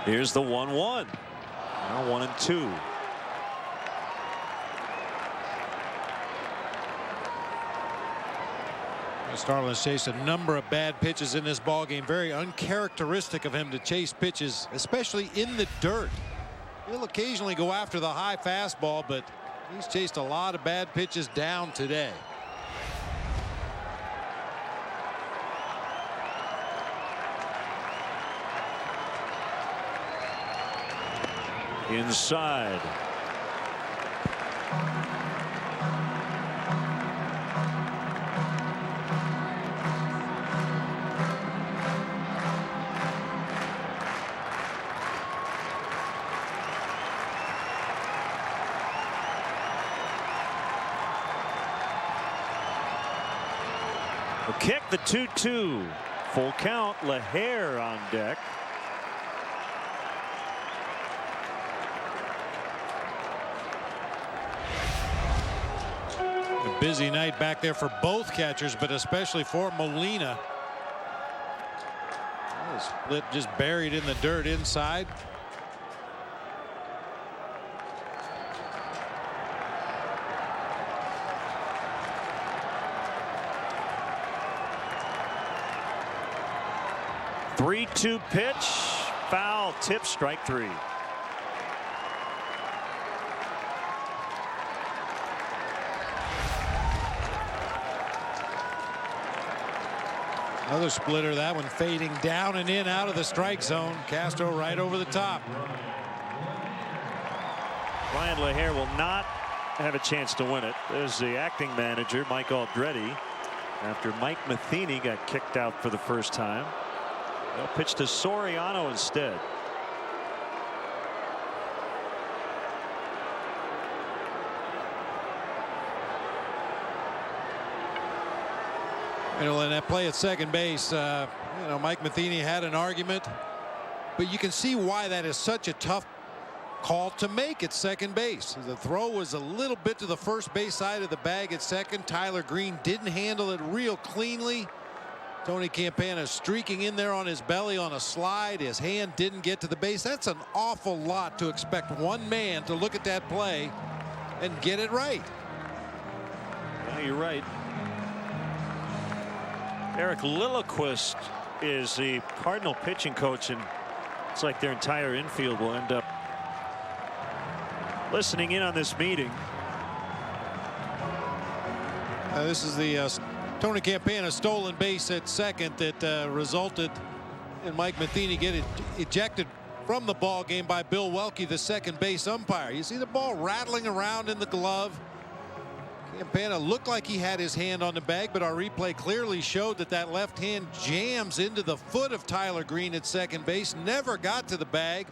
Here's the 1-1. Now 1-2. Starlin's chased a number of bad pitches in this ball game. Very uncharacteristic of him to chase pitches, especially in the dirt. He'll occasionally go after the high fastball, but he's chased a lot of bad pitches down today. Inside. The kick, the 2-2. Full count. LaHare on deck. A busy night back there for both catchers, but especially for Molina. The split just buried in the dirt inside. Three-two pitch, foul tip, strike three. Another splitter, that one fading down and in out of the strike zone. Castro right over the top. Ryan LaHare will not have a chance to win it. There's the acting manager, Mike Aldretti, after Mike Matheny got kicked out for the first time. They'll pitch to Soriano instead. You know, in that play at second base, Mike Matheny had an argument, but you can see why that is such a tough call to make at second base. The throw was a little bit to the first base side of the bag at second. Tyler Green didn't handle it real cleanly. Tony Campana streaking in there on his belly on a slide. His hand didn't get to the base. That's an awful lot to expect one man to look at that play and get it right. Yeah, you're right. Eric Lilliquist is the Cardinal pitching coach, and it's like their entire infield will end up listening in on this meeting. This is the Tony Campana stolen base at second that resulted in Mike Matheny getting ejected from the ball game by Bill Welke, the second base umpire. You see the ball rattling around in the glove. Campana looked like he had his hand on the bag, but our replay clearly showed that that left hand jams into the foot of Tyler Green at second base. Never got to the bag.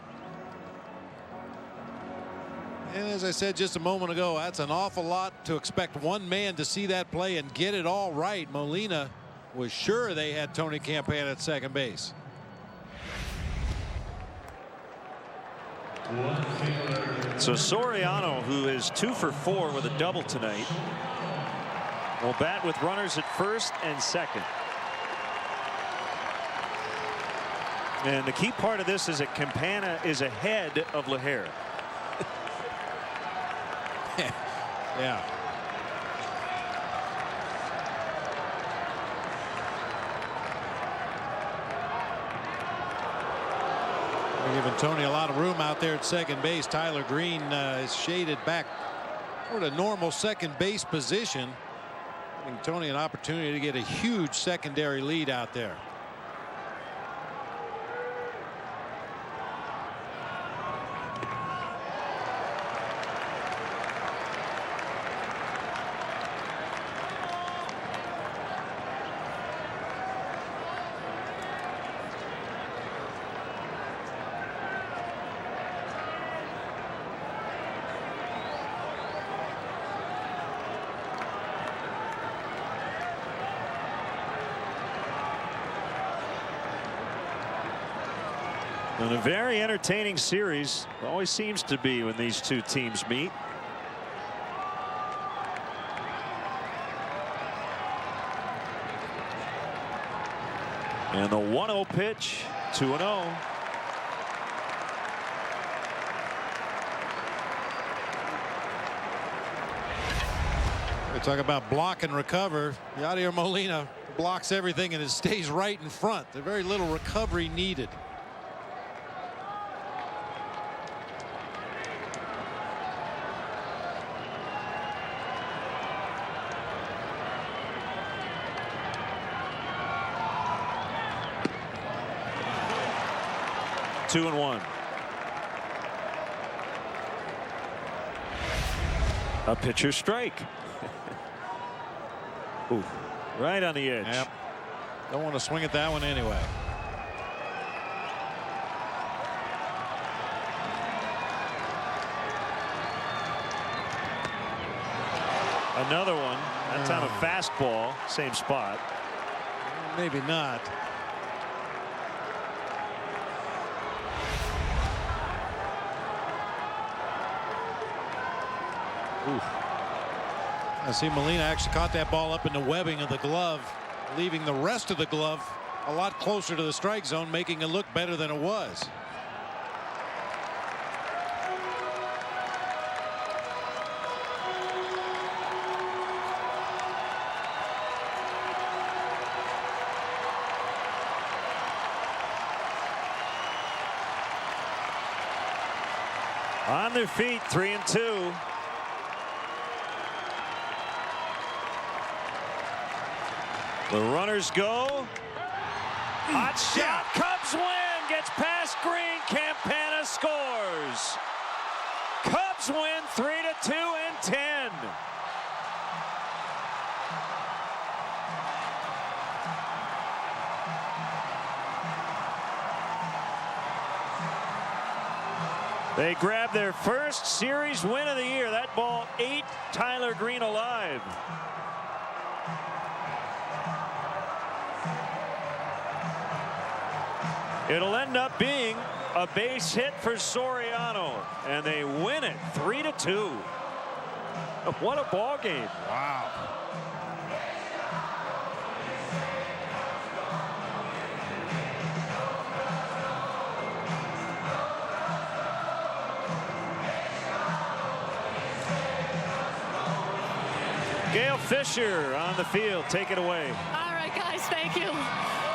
And as I said just a moment ago, that's an awful lot to expect one man to see that play and get it all right. Molina was sure they had Tony Campana at second base. So Soriano, who is 2 for 4 with a double tonight, will bat with runners at first and second. And the key part of this is that Campana is ahead of LaHare. Yeah. They're giving Tony a lot of room out there at second base. Tyler Green is shaded back toward a normal second base position, giving Tony an opportunity to get a huge secondary lead out there. And a very entertaining series. Always seems to be when these two teams meet. And the 1-0 pitch, 2-0. We talk about block and recover. Yadier Molina blocks everything and it stays right in front. There's very little recovery needed. 2-1. A pitcher strike. Ooh, right on the edge. Yep. Don't want to swing at that one anyway. Another one. That time a fastball. Same spot. Maybe not. Ooh. I see Molina actually caught that ball up in the webbing of the glove, leaving the rest of the glove a lot closer to the strike zone, making it look better than it was. On their feet, 3-2. The runners go. Hot shot. Cubs win. Gets past Green. Campana scores. Cubs win 3-2 in 10. They grab their first series win of the year. That ball ate Tyler Green alive. It'll end up being a base hit for Soriano, and they win it 3-2. What a ball game. Wow. Gail Fisher on the field. Take it away. All right, guys, thank you.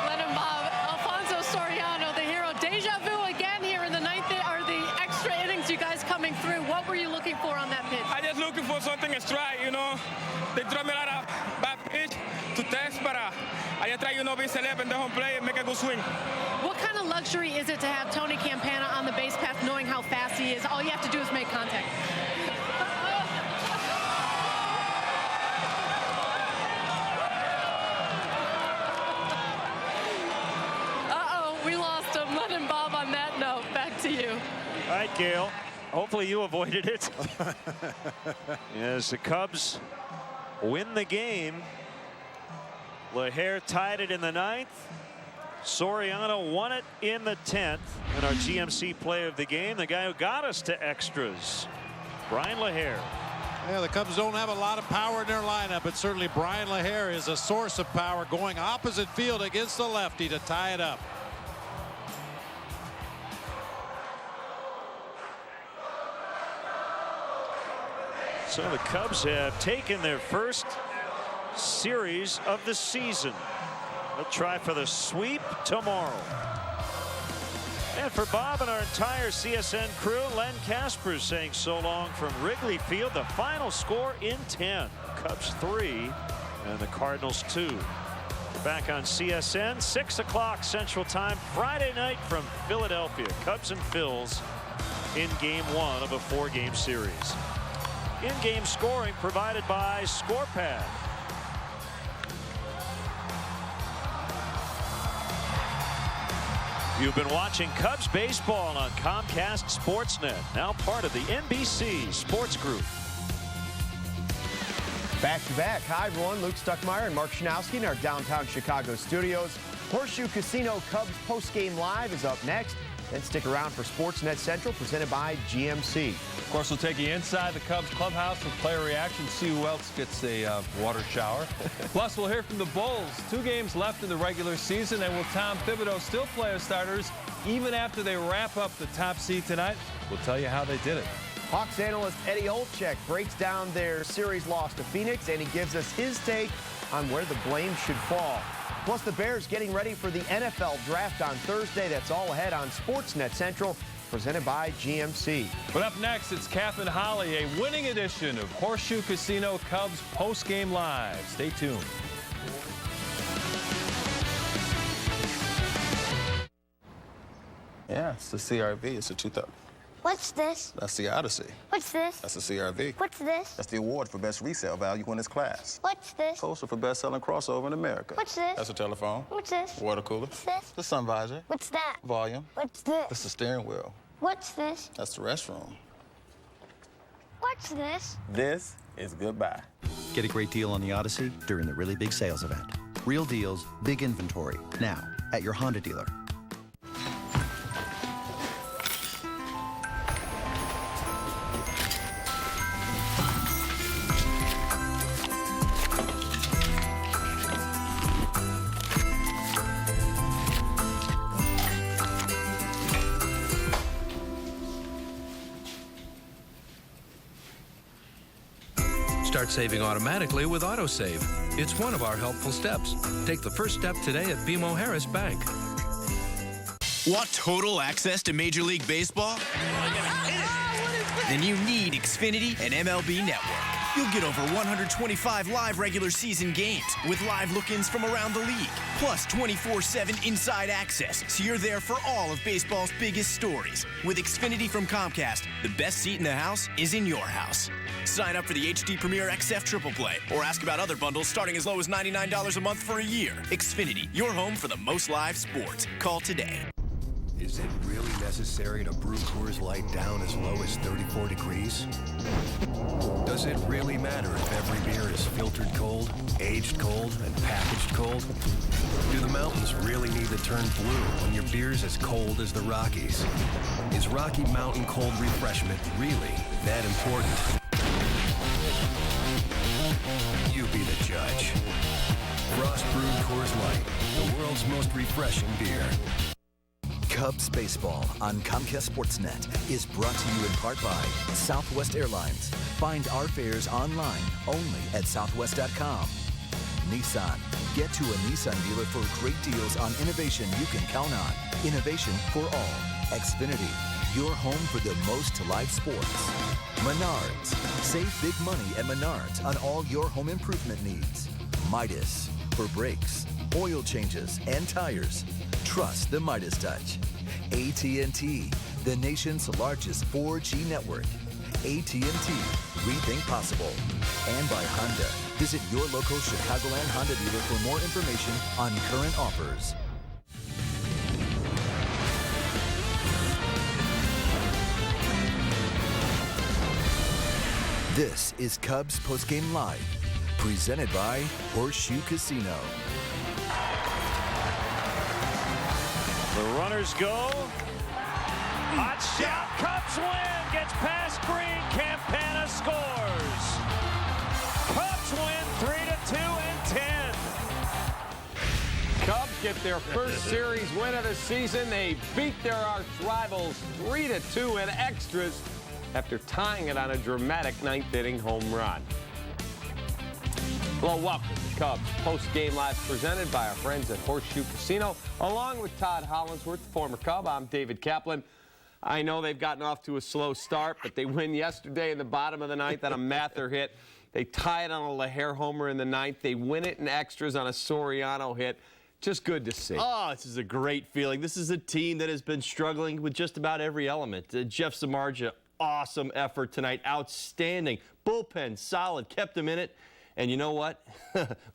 Lennon Bob. Alfonso Soriano, the hero. Deja vu again here in the ninth, or the extra innings, you guys coming through. What were you looking for on that pitch? I just looking for something strike, you know. They throw me a lot of bad pitch to test, but I just try, you know, be celeb and home play and make a good swing. What kind of luxury is it to have Tony Campana on the base path, knowing how fast he is? All you have to do is make contact. We lost him. Lennon Bob on that note. Back to you. All right, Gail. Hopefully you avoided it. As the Cubs win the game. LaHare tied it in the ninth. Soriano won it in the 10th. And our GMC play of the game, the guy who got us to extras, Brian LaHare. Yeah, the Cubs don't have a lot of power in their lineup, but certainly Brian LaHare is a source of power, going opposite field against the lefty to tie it up. So the Cubs have taken their first series of the season. They'll try for the sweep tomorrow. And for Bob and our entire CSN crew, Len Kasper saying so long from Wrigley Field. The final score in 10. Cubs 3 and the Cardinals 2. Back on CSN, 6 o'clock Central Time, Friday night from Philadelphia. Cubs and Phils in game 1 of a 4-game series. In-game scoring provided by ScorePad. You've been watching Cubs baseball on Comcast SportsNet, now part of the NBC Sports Group. Back to back. Hi, everyone. Luke Stuckmeyer and Mark Schanowski in our downtown Chicago studios. Horseshoe Casino Cubs postgame live is up next. Then stick around for SportsNet Central, presented by GMC. Of course, we'll take you inside the Cubs clubhouse for player reaction, see who else gets a water shower. Plus, we'll hear from the Bulls. 2 games left in the regular season, and will Tom Thibodeau still play as starters even after they wrap up the top seed tonight? We'll tell you how they did it. Hawks analyst Eddie Olczyk breaks down their series loss to Phoenix, and he gives us his take on where the blame should fall. Plus, the Bears getting ready for the NFL draft on Thursday. That's all ahead on SportsNet Central, presented by GMC. But up next, it's Cap and Holly, a winning edition of Horseshoe Casino Cubs postgame live. Stay tuned. Yeah. It's the CRV. It's a 2000. What's this? That's the Odyssey. What's this? That's the CRV. What's this? That's the award for best resale value in its class. What's this? Coaster for best-selling crossover in America. What's this? That's a telephone. What's this? Water cooler. What's this? The sun visor. What's that? Volume. What's this? That's the steering wheel. What's this? That's the restroom. What's this? This is goodbye. Get a great deal on the Odyssey during the Really Big Sales event. Real deals, big inventory. Now at your Honda dealer. Start saving automatically with AutoSave. It's one of our helpful steps. Take the first step today at BMO Harris Bank. Want total access to Major League Baseball? Then you need Xfinity and MLB Network. You'll get over 125 live regular season games with live look-ins from around the league, plus 24/7 inside access, so you're there for all of baseball's biggest stories. With Xfinity from Comcast, the best seat in the house is in your house. Sign up for the HD Premier XF Triple Play or ask about other bundles starting as low as $99 a month for a year. Xfinity, your home for the most live sports. Call today. Is it really necessary to brew Coors Light down as low as 34 degrees? Does it really matter if every beer is filtered cold, aged cold, and packaged cold? Do the mountains really need to turn blue when your beer's as cold as the Rockies? Is Rocky Mountain cold refreshment really that important? You be the judge. Frost brewed Coors Light, the world's most refreshing beer. Cubs Baseball on Comcast SportsNet is brought to you in part by Southwest Airlines. Find our fares online only at southwest.com. Nissan. Get to a Nissan dealer for great deals on innovation you can count on. Innovation for all. Xfinity. Your home for the most live sports. Menards. Save big money at Menards on all your home improvement needs. Midas. For brakes, oil changes, and tires. Trust the Midas touch. AT&T, the nation's largest 4G network. AT&T, rethink possible. And by Honda. Visit your local Chicagoland Honda dealer for more information on current offers. This is Cubs Postgame Live, presented by Horseshoe Casino. The runners go. Hot shot. Cubs win. Gets past Green. Campana scores. Cubs win 3-2 in 10. Cubs get their first series win of the season. They beat their arch rivals 3-2 in extras after tying it on a dramatic ninth-inning home run. Hello, welcome to Cubs Post-Game Live presented by our friends at Horseshoe Casino. Along with Todd Hollinsworth, former Cub, I'm David Kaplan. I know they've gotten off to a slow start, but they win yesterday in the bottom of the ninth on a Mather hit. They tie it on a LaHare homer in the ninth. They win it in extras on a Soriano hit. Just good to see. Oh, this is a great feeling. This is a team that has been struggling with just about every element. Jeff Samardzija, awesome effort tonight. Outstanding. Bullpen, solid. Kept him in it. And you know what?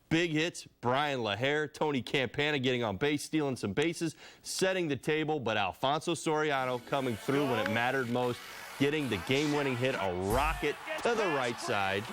Big hits. Brian LaHare, Tony Campana getting on base, stealing some bases, setting the table. But Alfonso Soriano coming through when it mattered most, getting the game-winning hit, a rocket to the right side.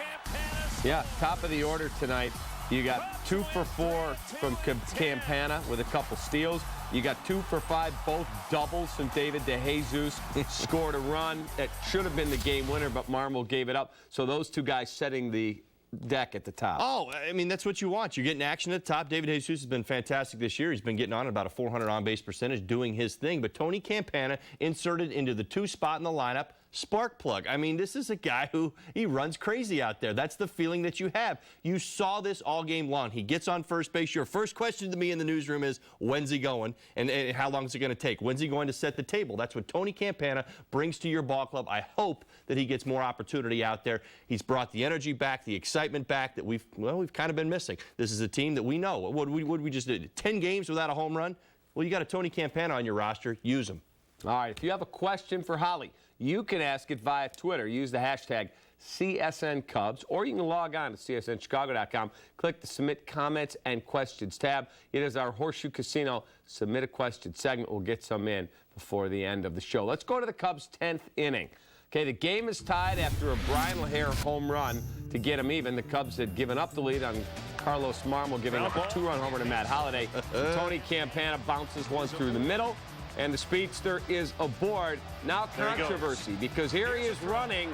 Yeah, top of the order tonight. You got 2 for 4 from Campana with a couple steals. You got 2 for 5, both doubles from David DeJesus. Scored a run that should have been the game winner, but Marmol gave it up. So those two guys setting the deck at the top. Oh, I mean, that's what you want. You're getting action at the top. David DeJesus has been fantastic this year. He's been getting on about a 400 on-base percentage, doing his thing. But Tony Campana inserted into the 2 spot in the lineup. Spark plug. I mean, this is a guy who, he runs crazy out there. That's the feeling that you have. You saw this all game long. He gets on first base. Your first question to me in the newsroom is, when's he going? And how long is it going to take? When's he going to set the table? That's what Tony Campana brings to your ball club. I hope that he gets more opportunity out there. He's brought the energy back, the excitement back that we've kind of been missing. This is a team that we know. What we just did? 10 games without a home run? Well, you got a Tony Campana on your roster. Use him. All right, if you have a question for Holly, you can ask it via Twitter. Use the hashtag CSN Cubs, or you can log on to csnchicago.com. Click the Submit Comments and Questions tab. It is our Horseshoe Casino Submit a Question segment. We'll get some in before the end of the show. Let's go to the Cubs' 10th inning. Okay, the game is tied after a Brian LaHare home run to get him even. The Cubs had given up the lead on Carlos Marmol, giving up a 2-run homer to Matt Holliday. Tony Campana bounces one through the middle, and the speedster is aboard. Now controversy, because here he is running,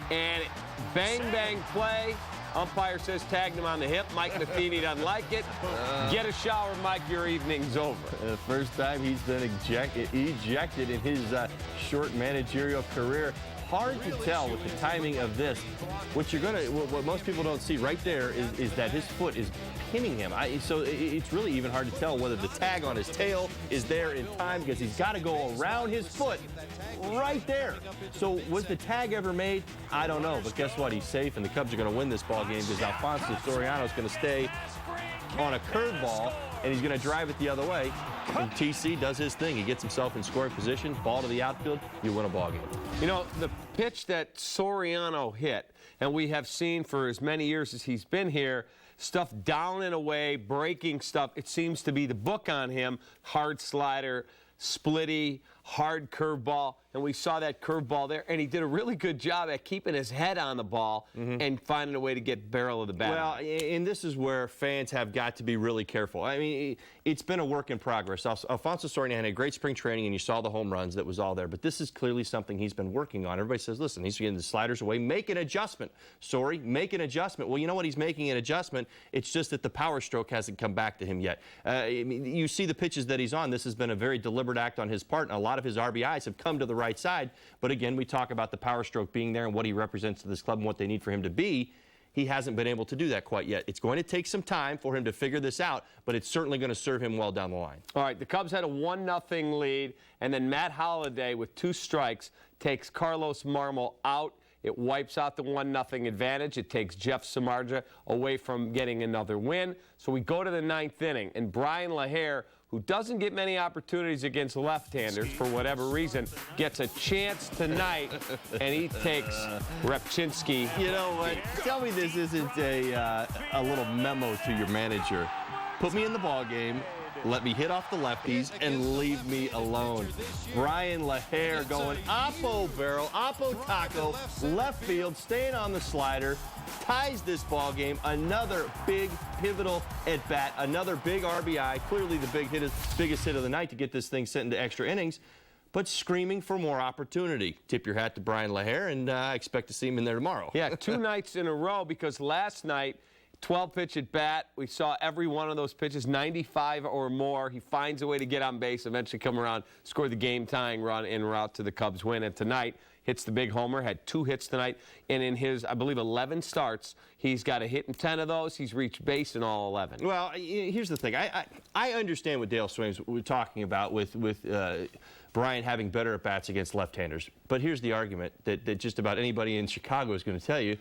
and bang, bang play. Umpire says tagged him on the hip. Mike Matheny doesn't like it. Get a shower, Mike. Your evening's over. The first time he's been ejected in his short managerial career. Hard to tell with the timing of this. What most people don't see right there is that his foot is pinning him. So it's really even hard to tell whether the tag on his tail is there in time, because he's got to go around his foot right there. So was the tag ever made? I don't know. But guess what? He's safe, and the Cubs are going to win this ball game because Alfonso Soriano is going to stay on a curveball, and he's going to drive it the other way. And TC does his thing. He gets himself in scoring position, ball to the outfield, you win a ball game. You know, the pitch that Soriano hit, and we have seen for as many years as he's been here, stuff down and away, breaking stuff. It seems to be the book on him. Hard slider, splitty, hard curveball, and we saw that curveball there, and he did a really good job at keeping his head on the ball and finding a way to get barrel of the bat. Well, and this is where fans have got to be really careful. I mean, it's been a work in progress. Alfonso Soriano had a great spring training, and you saw the home runs. That was all there. But this is clearly something he's been working on. Everybody says, listen, he's getting the sliders away. Make an adjustment. Sorry, make an adjustment. Well, you know what? He's making an adjustment. It's just that the power stroke hasn't come back to him yet. You see the pitches that he's on. This has been a very deliberate act on his part, and a lot of his RBIs have come to the right side. But again, we talk about the power stroke being there and what he represents to this club and what they need for him to be. He hasn't been able to do that quite yet. It's going to take some time for him to figure this out, but it's certainly going to serve him well down the line. All right, the Cubs had a 1-0 lead, and then Matt Holliday, with 2 strikes, takes Carlos Marmol out. It wipes out the 1-0 advantage. It takes Jeff Samardzija away from getting another win. So we go to the 9th inning, and Brian LaHare, who doesn't get many opportunities against left-handers for whatever reason, gets a chance tonight, and he takes Repchinski. You know what? Tell me this isn't a little memo to your manager. Put me in the ball game. Let me hit off the lefties and leave me alone. Brian LaHare going oppo barrel, oppo taco, left field, staying on the slider, ties this ball game. Another big pivotal at bat, another big RBI. Clearly the biggest hit of the night to get this thing sent into extra innings, but screaming for more opportunity. Tip your hat to Brian LaHare, and I expect to see him in there tomorrow. Yeah, 2 nights in a row, because last night, 12-pitch at bat. We saw every one of those pitches, 95 or more. He finds a way to get on base, eventually come around, score the game-tying run en route to the Cubs win. And tonight, hits the big homer, had 2 hits tonight. And in his, I believe, 11 starts, he's got a hit in 10 of those. He's reached base in all 11. Well, here's the thing. I understand what Dale Swaim's we're talking about with Brian having better at-bats against left-handers. But here's the argument that just about anybody in Chicago is going to tell you.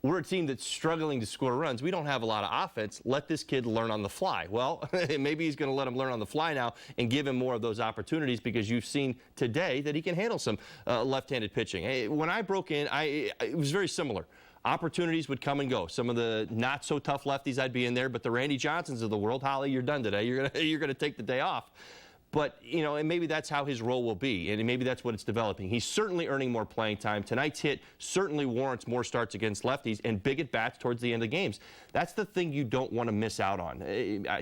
We're a team that's struggling to score runs. We don't have a lot of offense. Let this kid learn on the fly. Well, maybe he's going to let him learn on the fly now and give him more of those opportunities, because you've seen today that he can handle some left-handed pitching. When I broke in, it was very similar. Opportunities would come and go. Some of the not-so-tough lefties, I'd be in there, but the Randy Johnsons of the world, Holly, you're done today. You're gonna take the day off. But, you know, and maybe that's how his role will be, and maybe that's what it's developing. He's certainly earning more playing time. Tonight's hit certainly warrants more starts against lefties and big at-bats towards the end of games. That's the thing you don't want to miss out on.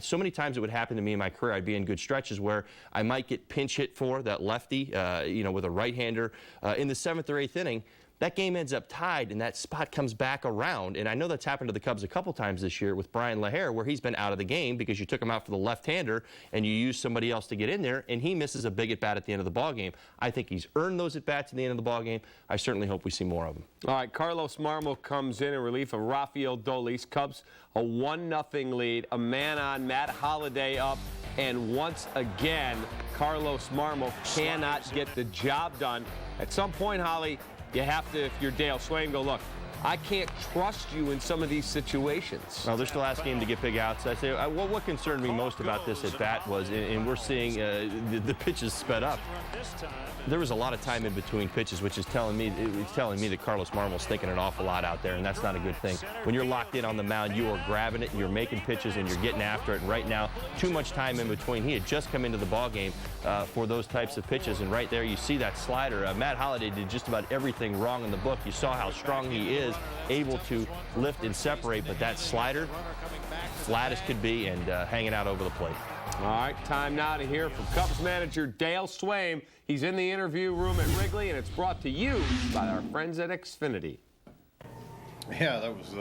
So many times it would happen to me in my career. I'd be in good stretches where I might get pinch hit for that lefty, you know, with a right-hander in the 7th or 8th inning. That game ends up tied, and that spot comes back around. And I know that's happened to the Cubs a couple times this year with Brian LaHare, where he's been out of the game because you took him out for the left-hander and you use somebody else to get in there, and he misses a big at-bat at the end of the ballgame. I think he's earned those at-bats at the end of the ballgame. I certainly hope we see more of them. All right, Carlos Marmol comes in relief of Rafael Dolis. Cubs a 1-0 lead, a man on, Matt Holliday up, and once again, Carlos Marmol cannot get the job done. At some point, Holly, you have to, if you're Dale Swaim, go, look, I can't trust you in some of these situations. Well, they're still asking him to get big outs. I say, what concerned me most about this at bat was, and we're seeing the pitches sped up. There was a lot of time in between pitches, which is telling me that Carlos Marmol's thinking an awful lot out there, and that's not a good thing. When you're locked in on the mound, you are grabbing it, and you're making pitches, and you're getting after it. And right now, too much time in between. He had just come into the ball game for those types of pitches, and right there you see that slider. Matt Holliday did just about everything wrong in the book. You saw how strong he is, able to lift and separate, but that slider, flat as could be, and hanging out over the plate. All right, time now to hear from Cubs manager Dale Swaim. He's in the interview room at Wrigley, and it's brought to you by our friends at Xfinity. Yeah, that was,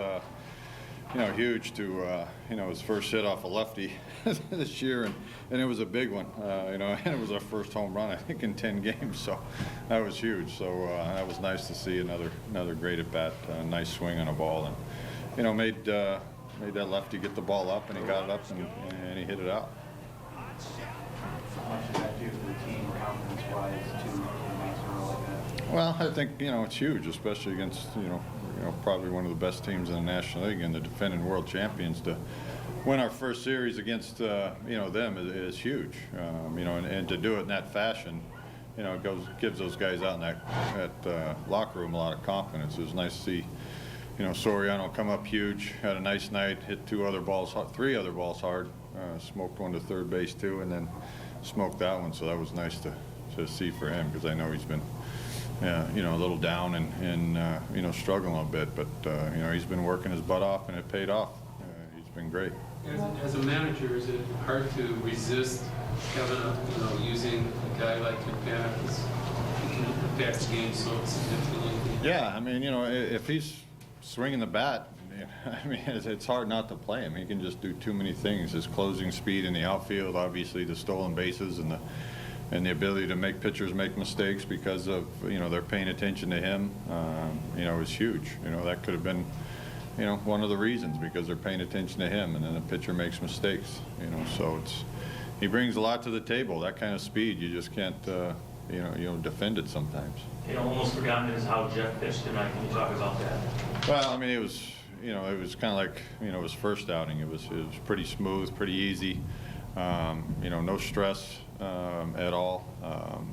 huge to, his first hit off a lefty this year, and it was a big one, and it was our first home run, I think, in 10 games, so that was huge. So that was nice to see another great at bat, nice swing on a ball, and, made that lefty get the ball up, and he got it up, and he hit it out. Well, I think, it's huge, especially against, probably one of the best teams in the National League and the defending world champions. To win our first series against, them is huge. And to do it in that fashion, gives those guys out in that locker room a lot of confidence. It was nice to see, Soriano come up huge, had a nice night, hit three other balls hard, smoked one to third base too, and then smoked that one. So that was nice to see for him, because I know he's been, a little down and struggling a bit, but he's been working his butt off, and it paid off. He's been great. As a manager, is it hard to resist Kevin, using a guy like Campana who can impact the game so significantly? Yeah, I mean, if he's swinging the bat, it's hard not to play him. He can just do too many things. His closing speed in the outfield, obviously the stolen bases, and the ability to make pitchers make mistakes because of, they're paying attention to him, is huge. That could have been, one of the reasons, because they're paying attention to him, and then the pitcher makes mistakes, so he brings a lot to the table. That kind of speed, you just can't, defend it sometimes. Almost forgotten is how Jeff pitched tonight. Can you talk about that? Well, it was, it was kind of like, his first outing. It was pretty smooth, pretty easy. No stress at all.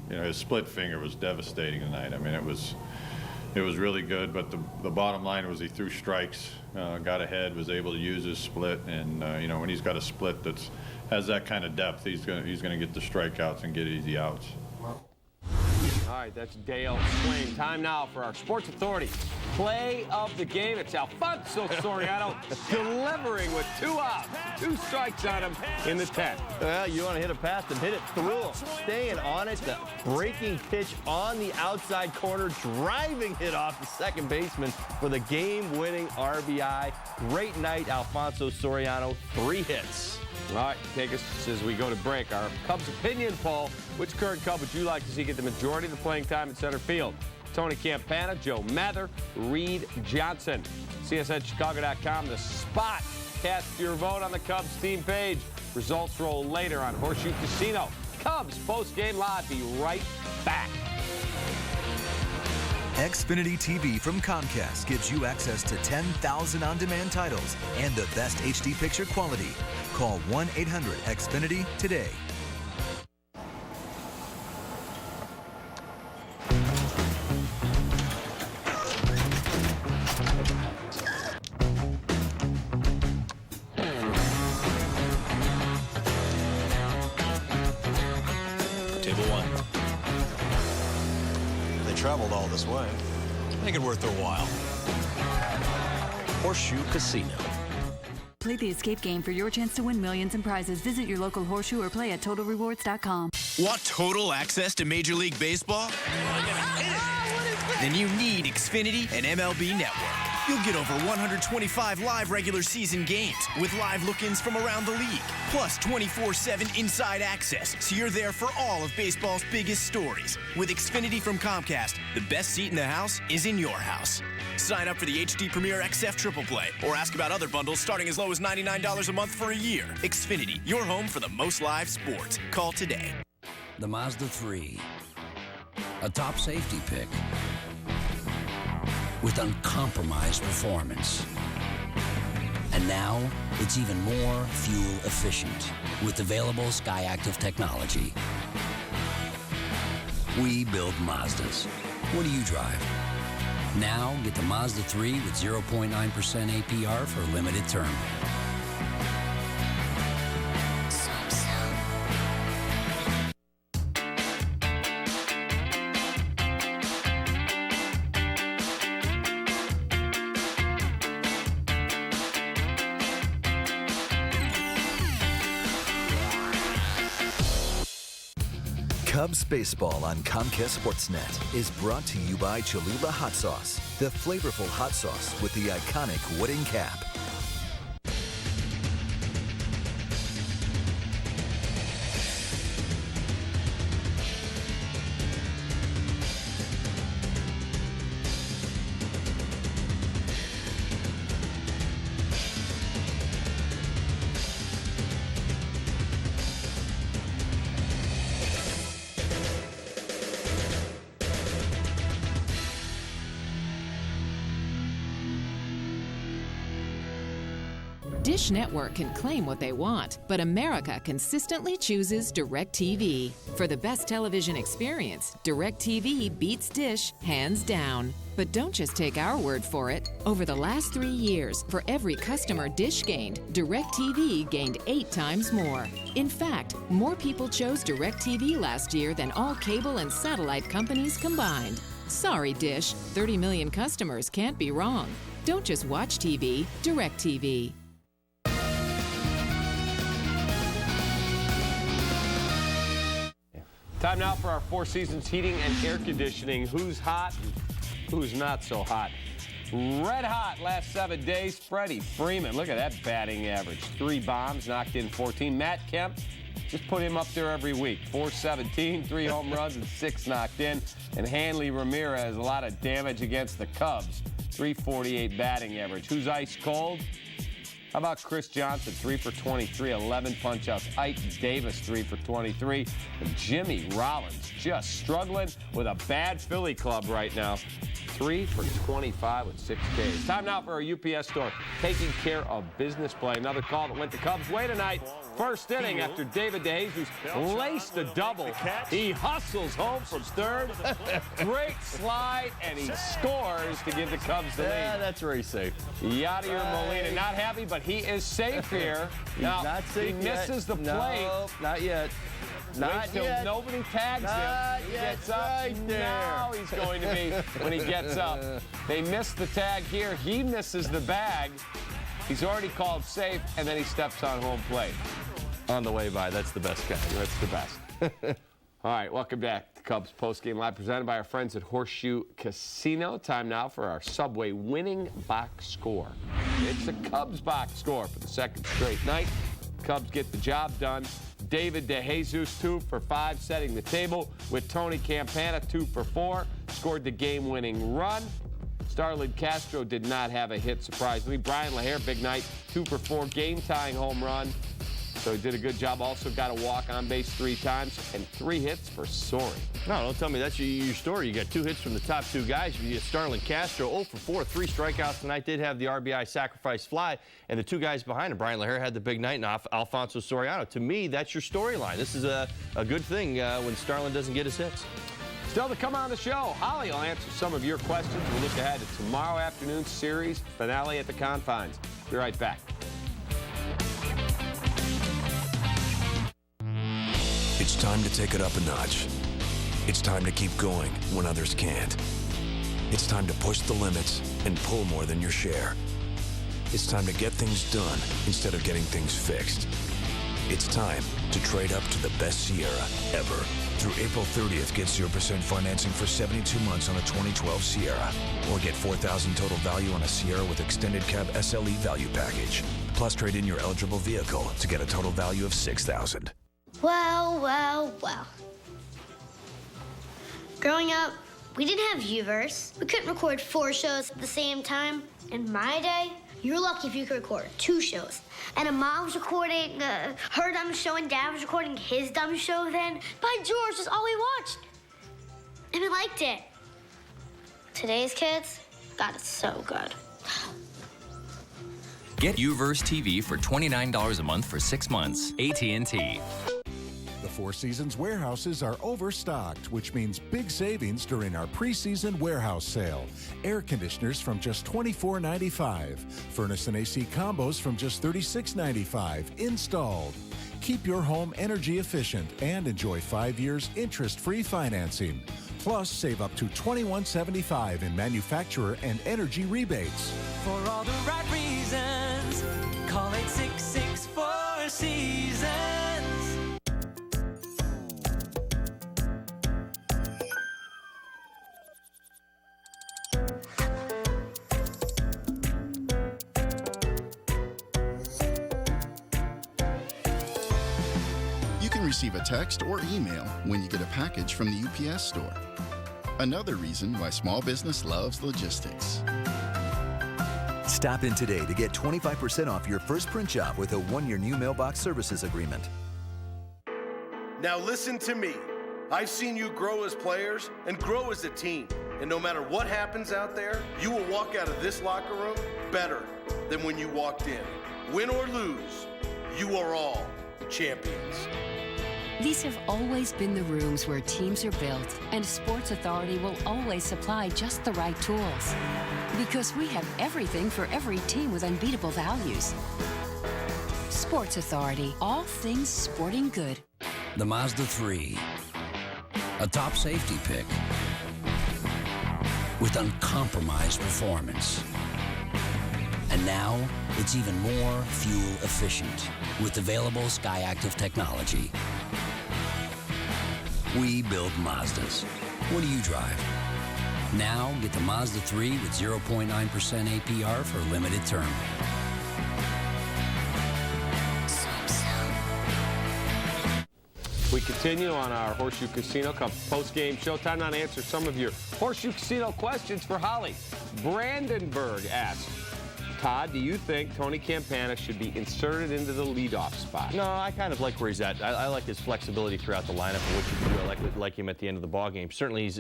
His split finger was devastating tonight. I mean, it was really good, but the bottom line was he threw strikes, got ahead, was able to use his split, and when he's got a split that has that kind of depth, he's gonna get the strikeouts and get easy outs. All right, that's Dale Swaim. Time now for our Sports Authority play of the game. It's Alfonso Soriano delivering with 2 outs, 2 strikes on him in the 10th. Well, you want to hit it past him, hit it through him. Staying on it, the breaking pitch on the outside corner, driving hit off the second baseman for the game-winning RBI. Great night, Alfonso Soriano, 3 hits. All right, take us as we go to break. Our Cubs opinion poll. Which current Cub would you like to see get the majority of the playing time at center field? Tony Campana, Joe Mather, Reed Johnson. CSNChicago.com, the spot. Cast your vote on the Cubs team page. Results roll later on Horseshoe Casino. Cubs post-game live. Be right back. Xfinity TV from Comcast gives you access to 10,000 on-demand titles and the best HD picture quality. Call 1-800-XFINITY today. Table 1. They traveled all this way. Make it worth their while. Horseshoe Casino. Play the escape game for your chance to win millions in prizes. Visit your local Horseshoe or play at TotalRewards.com. Want total access to Major League Baseball? Then you need Xfinity and MLB Network. You'll get over 125 live regular season games with live look-ins from around the league, plus 24/7 inside access, so you're there for all of baseball's biggest stories. With Xfinity from Comcast, the best seat in the house is in your house. Sign up for the HD Premier XF Triple Play or ask about other bundles starting as low as $99 a month for a year. Xfinity, your home for the most live sports. Call today. The Mazda 3, a top safety pick. with uncompromised performance. And now, it's even more fuel efficient with available SkyActiv technology. We build Mazdas. What do you drive? Now, get the Mazda 3 with 0.9% APR for a limited term. Cubs baseball on Comcast SportsNet is brought to you by Cholula Hot Sauce, the flavorful hot sauce with the iconic wooden cap. Dish Network can claim what they want, but America consistently chooses DirecTV. For the best television experience, DirecTV beats Dish hands down. But don't just take our word for it. Over the last 3 years, for every customer Dish gained, DirecTV gained 8 times more. In fact, more people chose DirecTV last year than all cable and satellite companies combined. Sorry, Dish, 30 million customers can't be wrong. Don't just watch TV, DirecTV. Time now for our Four Seasons heating and air conditioning. Who's hot and who's not so hot? Red hot last 7 days. Freddie Freeman, look at that batting average. 3 bombs, knocked in 14. Matt Kemp, just put him up there every week. 417, 3 home runs and 6 knocked in. And Hanley Ramirez, a lot of damage against the Cubs. 348 batting average. Who's ice cold? How about Chris Johnson, 3 for 23, 11 punch-outs. Ike Davis, 3 for 23. And Jimmy Rollins just struggling with a bad Philly club right now. 3 for 25 with 6 Ks. Time now for our UPS store, taking care of business play. Another call that went the Cubs' way tonight. First inning after David DeJesus laced a double. He hustles home from third. Great slide, and he scores to give the Cubs the lead. Yeah, that's where he's safe. Yadier Molina, not happy, but he is safe here. Now, not safe he misses the plate. No, not yet. Not yet. Nobody tags him. He gets up. Right there. Now he's going to be when he gets up. They missed the tag here. He misses the bag. He's already called safe, and then he steps on home plate. On the way by. That's the best guy. That's the best. All right, welcome back to Cubs Postgame Live, presented by our friends at Horseshoe Casino. Time now for our Subway winning box score. It's a Cubs box score for the second straight night. Cubs get the job done. David DeJesus, 2 for 5, setting the table with Tony Campana, 2 for 4, scored the game-winning run. Starlin Castro did not have a hit, surprisingly. Brian LaHair, big night, 2 for 4, game-tying home run. So he did a good job. Also got a walk on base 3 times and 3 hits for Sory. No, don't tell me that's your story. You got 2 hits from the top 2 guys. You get Starlin Castro, 0 for 4, 3 strikeouts tonight. Did have the RBI sacrifice fly. And the 2 guys behind him, Brian LaHair had the big night, and Alfonso Soriano. To me, that's your storyline. This is a good thing when Starlin doesn't get his hits. Still to come on the show, Holly will answer some of your questions. We'll look ahead to tomorrow afternoon's series finale at the Confines. Be right back. It's time to take it up a notch. It's time to keep going when others can't. It's time to push the limits and pull more than your share. It's time to get things done instead of getting things fixed. It's time to trade up to the best Sierra ever. Through April 30th, get 0% financing for 72 months on a 2012 Sierra. Or get $4,000 total value on a Sierra with extended cab SLE value package. Plus, trade in your eligible vehicle to get a total value of $6,000. Well, well, well. Growing up, we didn't have U-verse. We couldn't record 4 shows at the same time. In my day, you were lucky if you could record 2 shows. And Mom was recording her dumb show, and Dad was recording his dumb show then. By George, that's all we watched. And we liked it. Today's kids, God, it's so good. Get UVerse TV for $29 a month for 6 months. AT&T. The Four Seasons warehouses are overstocked, which means big savings during our preseason warehouse sale. Air conditioners from just $24.95. Furnace and AC combos from just $36.95 installed. Keep your home energy efficient and enjoy 5 years interest-free financing. Plus, save up to $21.75 in manufacturer and energy rebates. For all the right reasons, call 866-4 Seasons. You can receive a text or email when you get a package from the UPS store. Another reason why small business loves logistics. Stop in today to get 25% off your first print job with a 1-year new mailbox services agreement. Now listen to me. I've seen you grow as players and grow as a team. And no matter what happens out there, you will walk out of this locker room better than when you walked in. Win or lose, you are all champions. These have always been the rooms where teams are built, and Sports Authority will always supply just the right tools. Because we have everything for every team with unbeatable values. Sports Authority, all things sporting good. The Mazda 3, a top safety pick with uncompromised performance. And now, it's even more fuel efficient with available SkyActiv technology. We build Mazdas. What do you drive? Now, get the Mazda 3 with 0.9% APR for a limited term. We continue on our Horseshoe Casino Cup post-game show. Time now to answer some of your Horseshoe Casino questions for Holly. Brandenburg asks, Todd, do you think Tony Campana should be inserted into the leadoff spot? No, I kind of like where he's at. I like his flexibility throughout the lineup and what you can do. I like him at the end of the ballgame. Certainly he's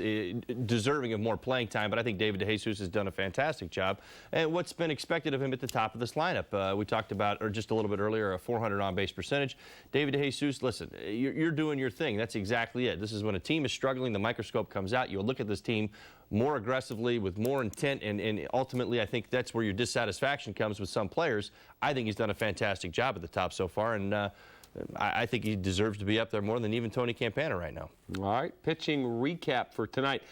deserving of more playing time, but I think David DeJesus has done a fantastic job. And what's been expected of him at the top of this lineup? We talked about, or just a little bit earlier, a 400 on-base percentage. David DeJesus, listen, you're doing your thing. That's exactly it. This is when a team is struggling, the microscope comes out. You'll look at this team more aggressively, with more intent, and ultimately I think that's where your dissatisfaction comes with some players. I think he's done a fantastic job at the top so far, and I think he deserves to be up there more than even Tony Campana right now. All right, pitching recap for tonight.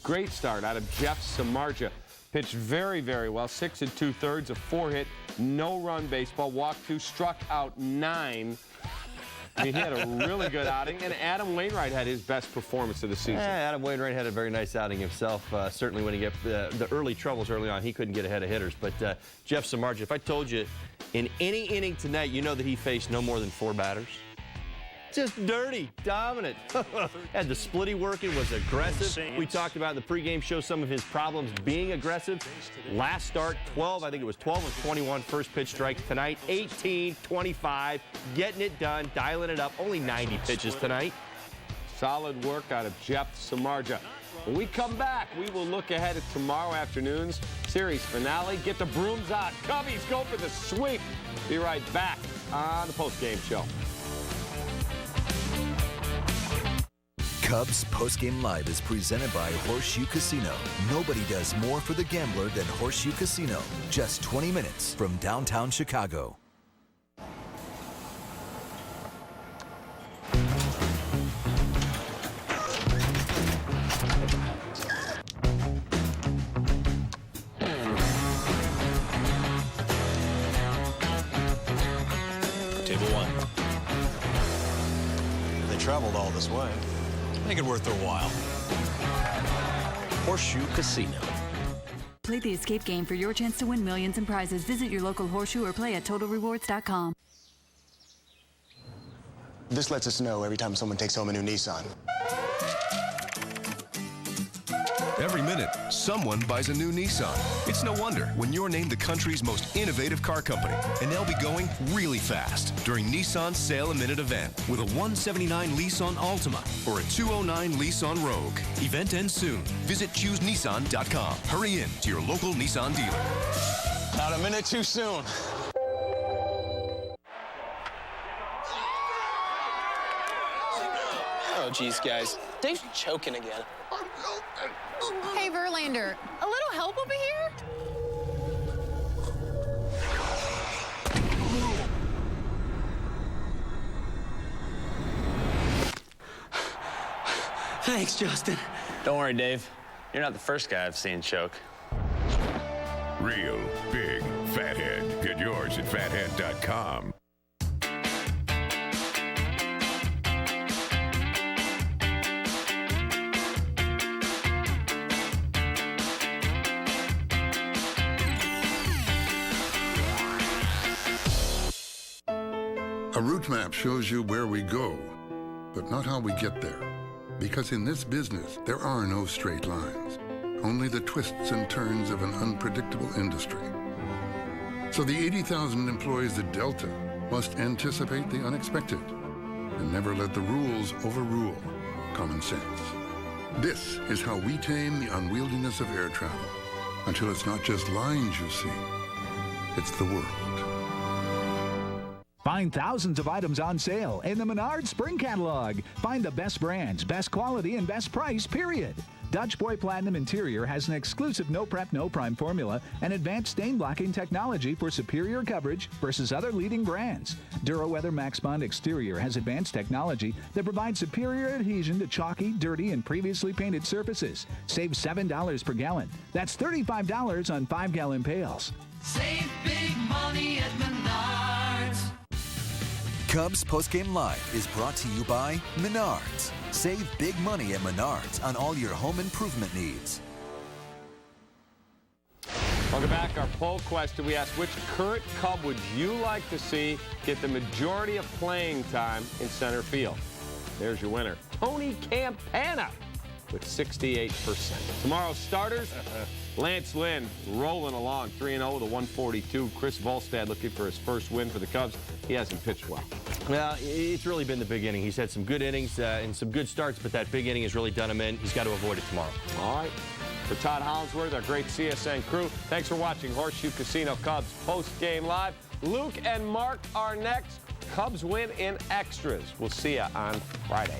Great start out of Jeff Samardzija. Pitched very, very well. 6 2/3, a 4-hit, no-run baseball. Walked 2, struck out 9. I mean, he had a really good outing, and Adam Wainwright had his best performance of the season. Adam Wainwright had a very nice outing himself. Certainly when he got the early troubles early on, he couldn't get ahead of hitters. But Jeff Samardzija, if I told you in any inning tonight, you know that he faced no more than 4 batters? Just dirty, dominant. Had the splitty working, was aggressive. We talked about in the pregame show some of his problems being aggressive. Last start, 12, I think it was 12 of 21 first pitch strikes. Tonight, 18, 25, getting it done, dialing it up. Only 90 pitches tonight. Solid work out of Jeff Samardzija. When we come back, we will look ahead at tomorrow afternoon's series finale. Get the brooms out. Cubbies go for the sweep. Be right back on the postgame show. Cubs Postgame Live is presented by Horseshoe Casino. Nobody does more for the gambler than Horseshoe Casino. Just 20 minutes from downtown Chicago. Table 1. They traveled all this way. Make it worth their while. Horseshoe Casino. Play the escape game for your chance to win millions in prizes. Visit your local Horseshoe or play at TotalRewards.com. This lets us know every time someone takes home a new Nissan. Every minute, someone buys a new Nissan. It's no wonder when you're named the country's most innovative car company, and they'll be going really fast during Nissan's Sale a Minute event with a $179 lease on Altima or a $209 lease on Rogue. Event ends soon. Visit ChooseNissan.com. Hurry in to your local Nissan dealer. Not a minute too soon. Oh, geez, guys. Dave's choking again. Hey, Verlander, a little help over here? Thanks, Justin. Don't worry, Dave. You're not the first guy I've seen choke. Real big fathead. Get yours at fathead.com. A route map shows you where we go, but not how we get there. Because in this business, there are no straight lines, only the twists and turns of an unpredictable industry. So the 80,000 employees at Delta must anticipate the unexpected and never let the rules overrule common sense. This is how we tame the unwieldiness of air travel, until it's not just lines you see, it's the world. Find thousands of items on sale in the Menards Spring Catalog. Find the best brands, best quality, and best price, period. Dutch Boy Platinum Interior has an exclusive no prep, no prime formula and advanced stain blocking technology for superior coverage versus other leading brands. DuraWeather Max Bond Exterior has advanced technology that provides superior adhesion to chalky, dirty, and previously painted surfaces. Save $7 per gallon. That's $35 on 5-gallon pails. Save big money at Menards. Cubs Postgame Live is brought to you by Menards. Save big money at Menards on all your home improvement needs. Welcome back. Our poll question, we asked, which current Cub would you like to see get the majority of playing time in center field? There's your winner, Tony Campana, with 68%. Tomorrow's starters, Lance Lynn rolling along 3-0 with a 142. Chris Volstad looking for his first win for the Cubs. He hasn't pitched well. Well, it's really been the big inning. He's had some good innings and some good starts, but that big inning has really done him in. He's got to avoid it tomorrow. All right. For Todd Hollingsworth, our great CSN crew, thanks for watching Horseshoe Casino Cubs Post-Game Live. Luke and Mark are next. Cubs win in extras. We'll see you on Friday.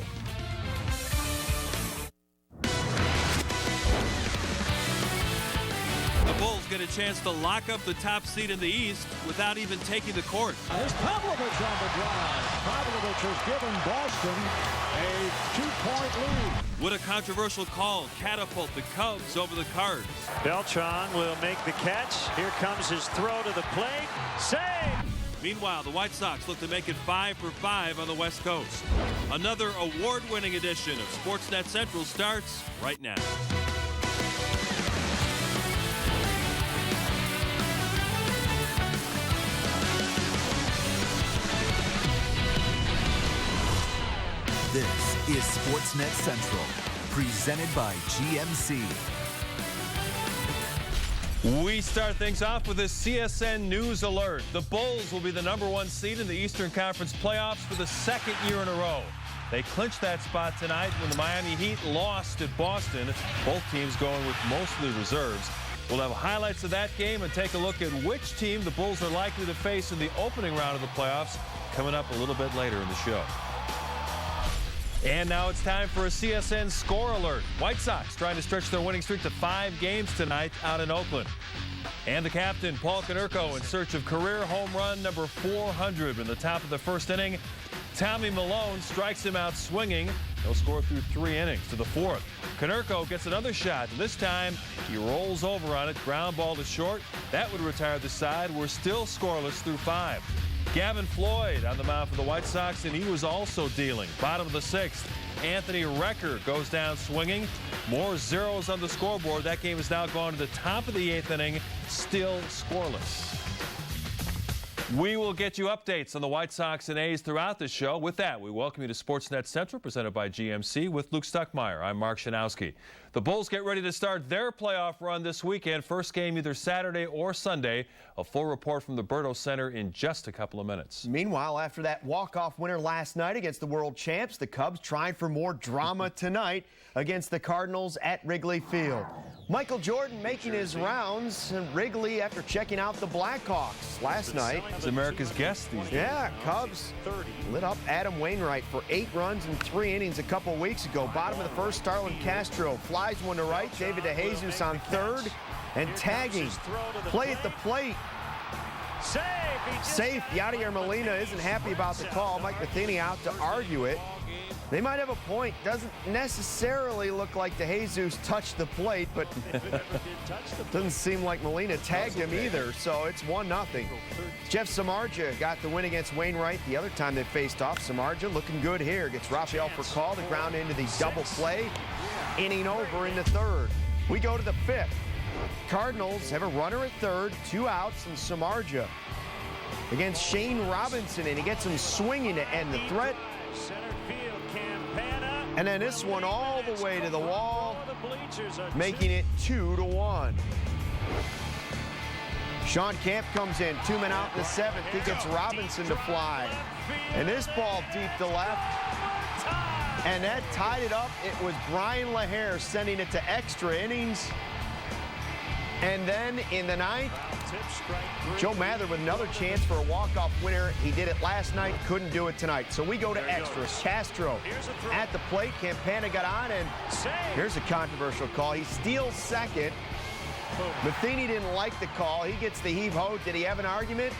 The Bulls get a chance to lock up the top seed in the East without even taking the court. There's Pavlovich on the drive. Pavlovich has given Boston a 2-point lead. Would a controversial call catapult the Cubs over the Cards? Beltran will make the catch. Here comes his throw to the plate. Save! Meanwhile, the White Sox look to make it 5 for 5 on the West Coast. Another award-winning edition of SportsNet Central starts right now. This is SportsNet Central, presented by GMC. We start things off with a CSN News alert. The Bulls will be the #1 seed in the Eastern Conference playoffs for the second year in a row. They clinched that spot tonight when the Miami Heat lost at Boston. Both teams going with mostly reserves. We'll have highlights of that game and take a look at which team the Bulls are likely to face in the opening round of the playoffs coming up a little bit later in the show. And now it's time for a CSN score alert. White Sox trying to stretch their winning streak to 5 games tonight out in Oakland. And the captain, Paul Konerko, in search of career home run number 400 in the top of the first inning. Tommy Malone strikes him out swinging. He'll score through 3 innings to the 4th. Konerko gets another shot. This time, he rolls over on it. Ground ball to short. That would retire the side. We're still scoreless through 5. Gavin Floyd on the mound for the White Sox, and he was also dealing. Bottom of the 6th, Anthony Recker goes down swinging. More zeros on the scoreboard. That game is now gone to the top of the 8th inning, still scoreless. We will get you updates on the White Sox and A's throughout the show. With that, we welcome you to SportsNet Central, presented by GMC, with Luke Stuckmeyer. I'm Mark Shanowski. The Bulls get ready to start their playoff run this weekend. First game either Saturday or Sunday. A full report from the Berto Center in just a couple of minutes. Meanwhile, after that walk-off winner last night against the world champs, the Cubs trying for more drama tonight against the Cardinals at Wrigley Field. Michael Jordan making his rounds in Wrigley after checking out the Blackhawks last night. He's America's guest these days. Yeah, Cubs lit up Adam Wainwright for 8 runs in 3 innings a couple weeks ago. Bottom of the first, Starlin Castro flies one to right. David DeJesus on third. And tagging. Play at the plate. Safe. Yadier Molina isn't happy about the call. Mike Matheny out to argue it. They might have a point. Doesn't necessarily look like DeJesus touched the plate, but doesn't seem like Molina tagged him either, so it's 1-0. Jeff Samardzija got the win against Wainwright the other time they faced off. Samardzija looking good here. Gets Rafael Furcal to ground into the double play. Inning over in the third. We go to the 5th. Cardinals have a runner at third, 2 outs, and Samardzija against Shane Robinson, and he gets him swinging to end the threat. And then this one all the way to the wall, making it 2-1. Sean Camp comes in, 2 men out in the 7th. He gets Robinson to fly. And this ball deep to left. And that tied it up. It was Brian LaHare sending it to extra innings. And then in the 9th, Joe Mather with another chance for a walk-off winner. He did it last night, couldn't do it tonight. So we go to extras. Castro at the plate. Campana got on, and here's a controversial call. He steals second. Matheny didn't like the call. He gets the heave-ho. Did he have an argument?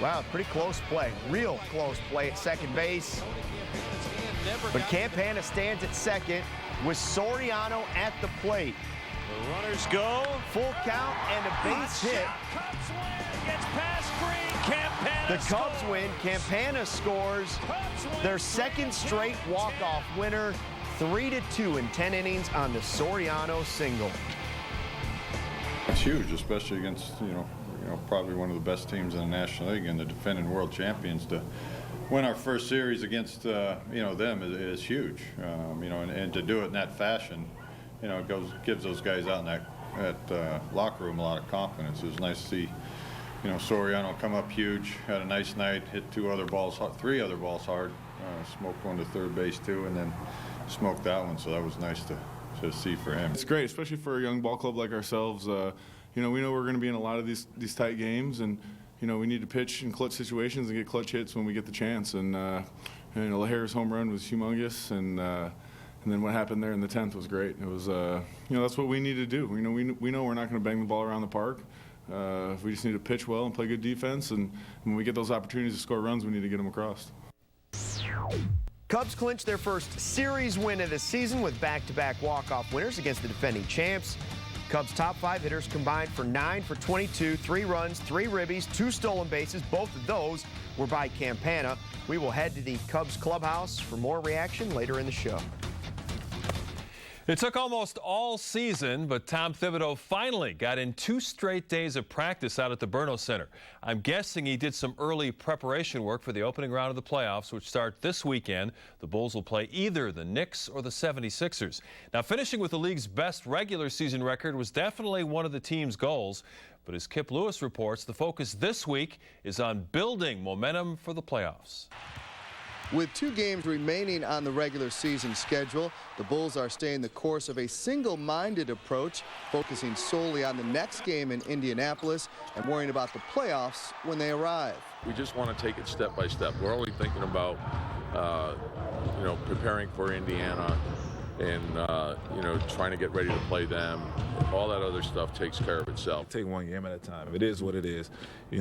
Wow, pretty close play. Real close play at second base. But Campana stands at second with Soriano at the plate. The runners go. Full count and a base hit. Cubs win. Gets past Green. Campana The Cubs win. Campana scores their second straight walk-off winner. 3-2 in 10 innings on the Soriano single. It's huge, especially against you know probably one of the best teams in the National League and the defending world champions. To win our first series against them is huge. And to do it in that fashion. Gives those guys out in that locker room a lot of confidence. It was nice to see, Soriano come up huge, had a nice night, hit 3 other balls hard, smoked one to third base too, and then smoked that one. So that was nice to see for him. It's great, especially for a young ball club like ourselves. We know we're going to be in a lot of these tight games, and we need to pitch in clutch situations and get clutch hits when we get the chance. And LaHare's home run was humongous, and then what happened there in the 10th was great. It was, that's what we need to do. We know we're not going to bang the ball around the park. We just need to pitch well and play good defense. And when we get those opportunities to score runs, we need to get them across. Cubs clinch their first series win of the season with back-to-back walk-off winners against the defending champs. Cubs' top 5 hitters combined for 9 for 22, 3 runs, 3 ribbies, 2 stolen bases. Both of those were by Campana. We will head to the Cubs clubhouse for more reaction later in the show. It took almost all season, but Tom Thibodeau finally got in 2 straight days of practice out at the Berto Center. I'm guessing he did some early preparation work for the opening round of the playoffs, which start this weekend. The Bulls will play either the Knicks or the 76ers. Now, finishing with the league's best regular season record was definitely one of the team's goals. But as Kip Lewis reports, the focus this week is on building momentum for the playoffs. With 2 games remaining on the regular season schedule, the Bulls are staying the course of a single-minded approach, focusing solely on the next game in Indianapolis and worrying about the playoffs when they arrive. We just want to take it step by step. We're only thinking about, preparing for Indiana and, trying to get ready to play them. All that other stuff takes care of itself. Take one game at a time. It is what it is. We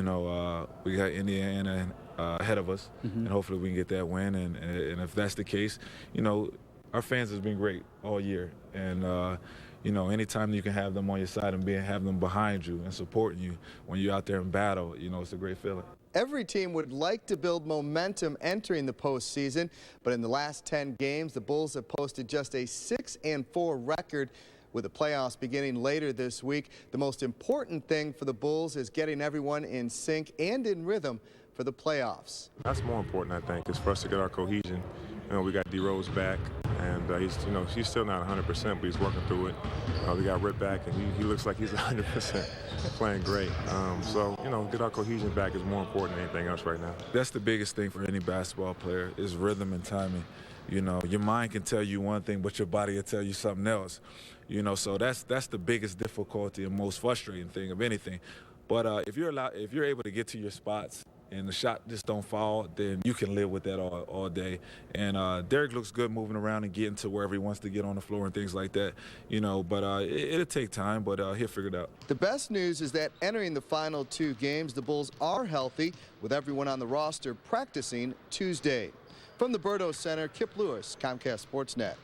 got Indiana ahead of us, and hopefully we can get that win. And if that's the case, our fans have been great all year. And, anytime you can have them on your side and have them behind you and supporting you when you're out there in battle, it's a great feeling. Every team would like to build momentum entering the postseason, but in the last 10 games, the Bulls have posted just a 6-4 record, With the playoffs beginning later this week, the most important thing for the Bulls is getting everyone in sync and in rhythm for the playoffs. That's more important, I think, is for us to get our cohesion. We got D-Rose back, and he's still not 100%, but he's working through it. We got Rip back, and he looks like he's 100%, playing great. Get our cohesion back is more important than anything else right now. That's the biggest thing for any basketball player is rhythm and timing. Your mind can tell you one thing, but your body will tell you something else. So that's the biggest difficulty and most frustrating thing of anything. But if you're able to get to your spots and the shot just don't fall, then you can live with that all day. And Derek looks good moving around and getting to wherever he wants to get on the floor and things like that. But it'll take time, but he'll figure it out. The best news is that entering the final 2 games, the Bulls are healthy, with everyone on the roster practicing Tuesday. From the Berto Center, Kip Lewis, Comcast SportsNet.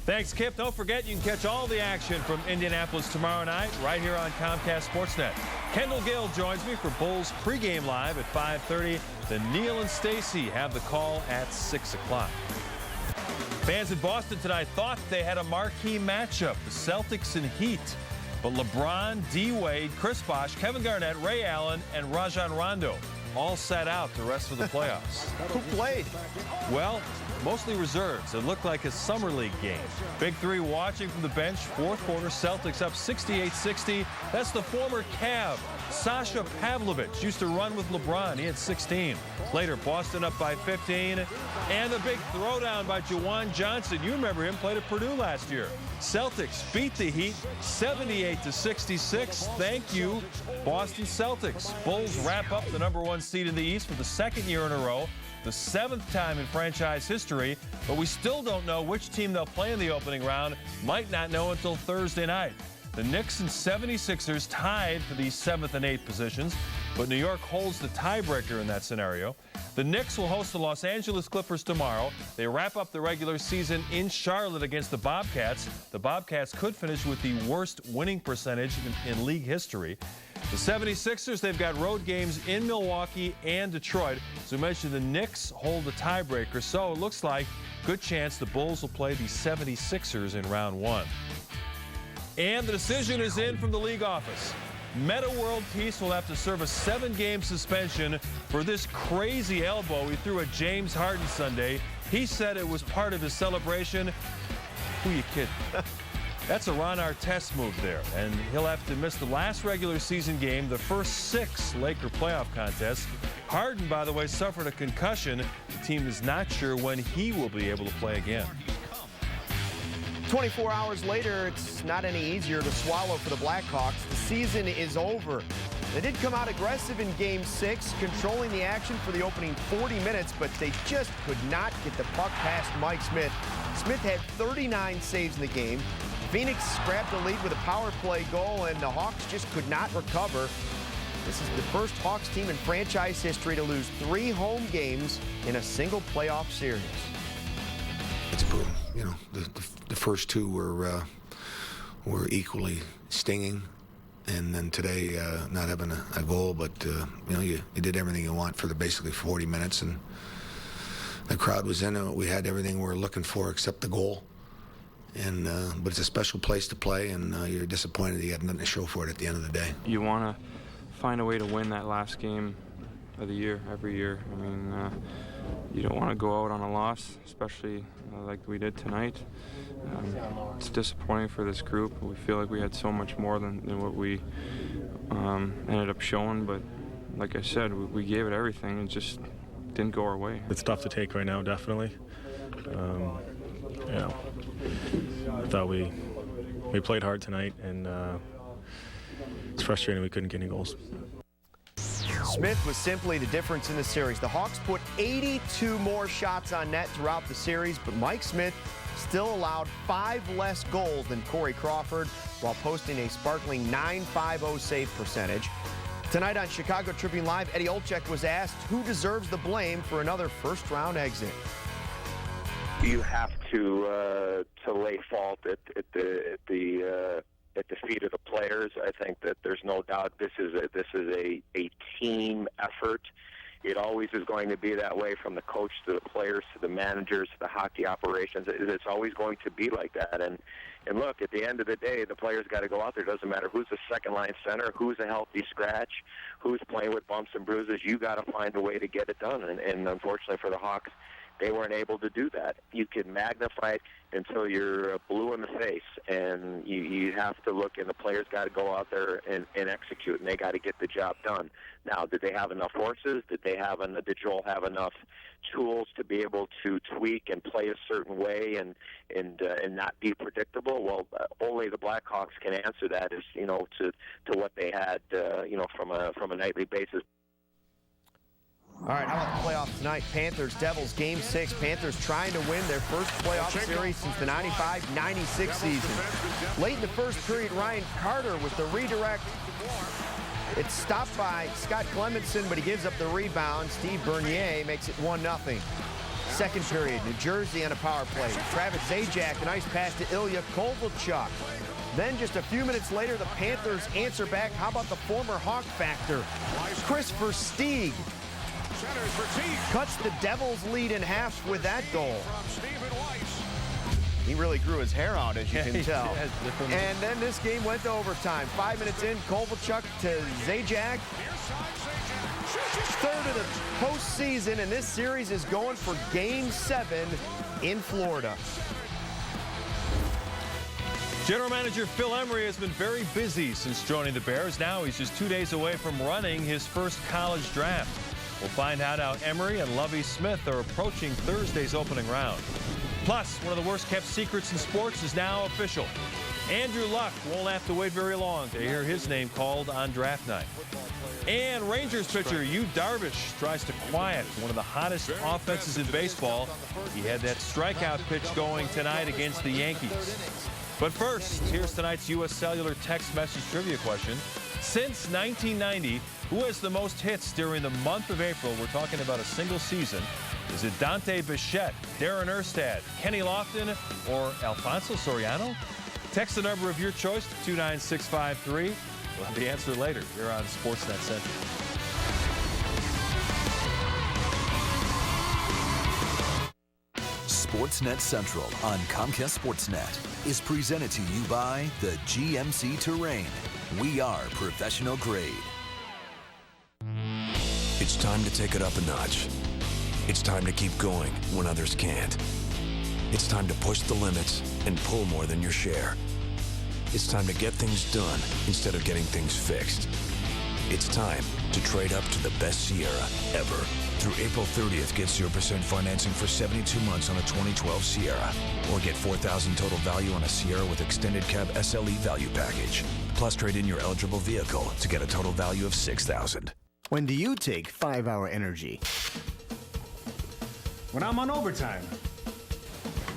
Thanks, Kip. Don't forget, you can catch all the action from Indianapolis tomorrow night right here on Comcast SportsNet. Kendall Gill joins me for Bulls pregame live at 5:30. Then Neil and Stacy have the call at 6 o'clock. Fans in Boston tonight thought they had a marquee matchup, the Celtics and Heat. But LeBron, D-Wade, Chris Bosh, Kevin Garnett, Ray Allen, and Rajon Rondo all sat out the rest of the playoffs. Who played? Well, mostly reserves. It looked like a summer league game. Big Three watching from the bench. Fourth quarter, Celtics up 68-60. That's the former Cav, Sasha Pavlovich, used to run with LeBron. He had 16. Later, Boston up by 15. And the big throwdown by Jawan Johnson. You remember him, played at Purdue last year. Celtics beat the Heat 78-66. Thank you, Boston Celtics. Bulls wrap up the #1 seed in the East for the 2nd year in a row, the 7th time in franchise history, but we still don't know which team they'll play in the opening round. Might not know until Thursday night. The Knicks and 76ers tied for the 7th and 8th positions, but New York holds the tiebreaker in that scenario. The Knicks will host the Los Angeles Clippers tomorrow. They wrap up the regular season in Charlotte against the Bobcats. The Bobcats could finish with the worst winning percentage in league history. The 76ers, they've got road games in Milwaukee and Detroit. As we mentioned, the Knicks hold the tiebreaker, so it looks like good chance the Bulls will play the 76ers in round 1. And the decision is in from the league office. Meta World Peace will have to serve a 7-game suspension for this crazy elbow he threw at James Harden Sunday. He said it was part of his celebration. Who you kidding? That's a Ron Artest move there, and he'll have to miss the last regular season game, the first 6 Laker playoff contests. Harden, by the way, suffered a concussion. The team is not sure when he will be able to play again. 24 hours later, it's not any easier to swallow for the Blackhawks. The season is over. They did come out aggressive in Game 6, controlling the action for the opening 40 minutes, but they just could not get the puck past Mike Smith. Smith had 39 saves in the game. Phoenix grabbed the lead with a power play goal, and the Hawks just could not recover. This is the first Hawks team in franchise history to lose 3 home games in a single playoff series. It's brutal. The first 2 were equally stinging, and then today not having a goal, but you did everything you want for basically 40 minutes, and the crowd was in it. We had everything we were looking for except the goal, and but it's a special place to play, and you're disappointed you had nothing to show for it at the end of the day. You want to find a way to win that last game of the year every year. I mean, you don't want to go out on a loss, especially like we did tonight. It's disappointing for this group. We feel like we had so much more than what we ended up showing, but like I said, we gave it everything and just didn't go our way. It's tough to take right now, definitely. I thought we played hard tonight, and it's frustrating we couldn't get any goals. Smith was simply the difference in the series. The Hawks put 82 more shots on net throughout the series, but Mike Smith still allowed 5 less goals than Corey Crawford while posting a sparkling .950 save percentage. Tonight on Chicago Tribune Live, Eddie Olczyk was asked who deserves the blame for another first-round exit. You have to lay fault at the feet of the players. I think that there's no doubt this is a team effort. It always is going to be that way, from the coach to the players to the managers to the hockey operations. It's always going to be like that. And look, at the end of the day, the players got to go out there. It doesn't matter who's the second-line center, who's a healthy scratch, who's playing with bumps and bruises. You got to find a way to get it done. And unfortunately for the Hawks, they weren't able to do that. You can magnify it until you're blue in the face, and you have to look, and the players got to go out there and execute, and they got to get the job done. Now, did they have enough horses? Did Joel have enough tools to be able to tweak and play a certain way and not be predictable? Well, only the Blackhawks can answer that, is to what they had from a nightly basis. All right, how about the playoffs tonight? Panthers-Devils, Game 6. Panthers trying to win their first playoff series since the 95-96 season. Late in the first period, Ryan Carter with the redirect. It's stopped by Scott Clemenson, but he gives up the rebound. Steve Bernier makes it 1-0. Second period, New Jersey on a power play. Travis Zajac, a nice pass to Ilya Kovalchuk. Then just a few minutes later, the Panthers answer back. How about the former Hawk factor? Chris Versteeg cuts the Devils' lead in half with that goal. He really grew his hair out, as you can tell. And then this game went to overtime. 5 minutes in, Kovalchuk to Zajac. Third of the postseason, and this series is going for Game 7 in Florida. General Manager Phil Emery has been very busy since joining the Bears. Now he's just 2 days away from running his first college draft. We'll find out how Emery and Lovie Smith are approaching Thursday's opening round. Plus, one of the worst-kept secrets in sports is now official. Andrew Luck won't have to wait very long to hear his name called on draft night. And Rangers pitcher Yu Darvish tries to quiet one of the hottest offenses in baseball. He had that strikeout pitch going tonight against the Yankees. But first, here's tonight's U.S. Cellular text message trivia question. Since 1990, who has the most hits during the month of April? We're talking about a single season. Is it Dante Bichette, Darren Erstad, Kenny Lofton, or Alfonso Soriano? Text the number of your choice to 29653. We'll have the answer later here on SportsNet Central. SportsNet Central on Comcast SportsNet is presented to you by the GMC Terrain. We are professional grade. It's time to take it up a notch. It's time to keep going when others can't. It's time to push the limits and pull more than your share. It's time to get things done instead of getting things fixed. It's time to trade up to the best Sierra ever. Through April 30th, get 0% financing for 72 months on a 2012 Sierra. Or get $4,000 total value on a Sierra with extended cab SLE value package. Plus, trade in your eligible vehicle to get a total value of $6,000. When do you take 5-Hour Energy? When I'm on overtime.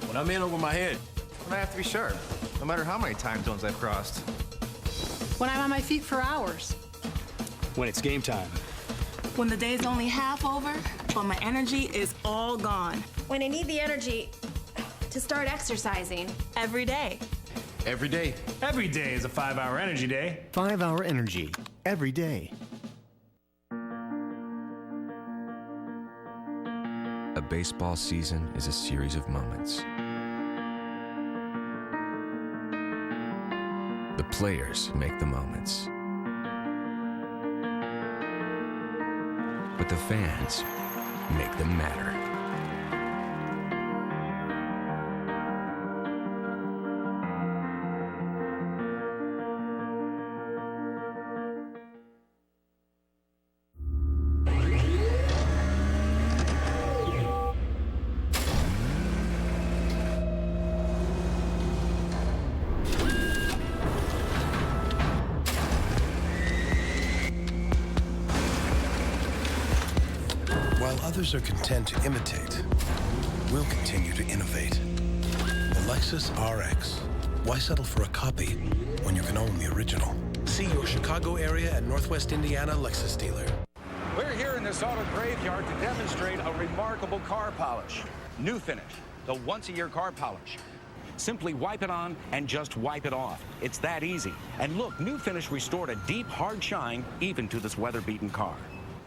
When I'm in over my head. When I have to be sharp, no matter how many time zones I've crossed. When I'm on my feet for hours. When it's game time. When the day's only half over, but my energy is all gone. When I need the energy to start exercising. Every day. Every day. Every day is a 5-Hour Energy day. 5-Hour Energy. Every day. A baseball season is a series of moments. The players make the moments. But the fans make them matter. Others are content to imitate. We'll continue to innovate. The Lexus RX. Why settle for a copy when you can own the original? See your Chicago area and Northwest Indiana Lexus dealer. We're here in this auto graveyard to demonstrate a remarkable car polish. New Finish, the once-a-year car polish. Simply wipe it on and just wipe it off. It's that easy. And look, New Finish restored a deep, hard shine even to this weather-beaten car.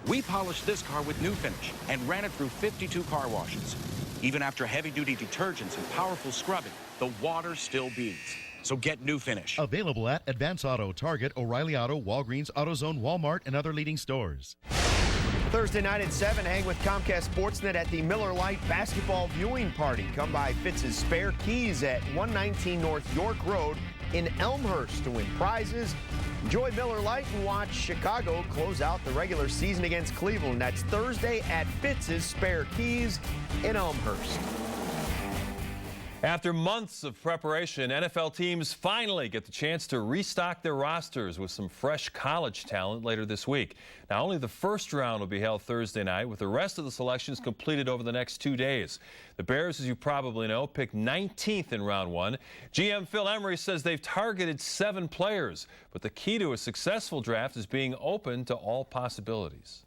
We polished this car with New Finish and ran it through 52 car washes. Even after heavy-duty detergents and powerful scrubbing, the water still beads. So get New Finish. Available at Advance Auto, Target, O'Reilly Auto, Walgreens, AutoZone, Walmart, and other leading stores. Thursday night at 7, hang with Comcast SportsNet at the Miller Lite basketball viewing party. Come by Fitz's Spare Keys at 119 North York Road in Elmhurst to win prizes. Enjoy Miller Lite and watch Chicago close out the regular season against Cleveland. That's Thursday at Fitz's Spare Keys in Elmhurst. After months of preparation, NFL teams finally get the chance to restock their rosters with some fresh college talent later this week. Now, only the first round will be held Thursday night, with the rest of the selections completed over the next 2 days. The Bears, as you probably know, picked 19th in round 1. GM Phil Emery says they've targeted 7 players, but the key to a successful draft is being open to all possibilities.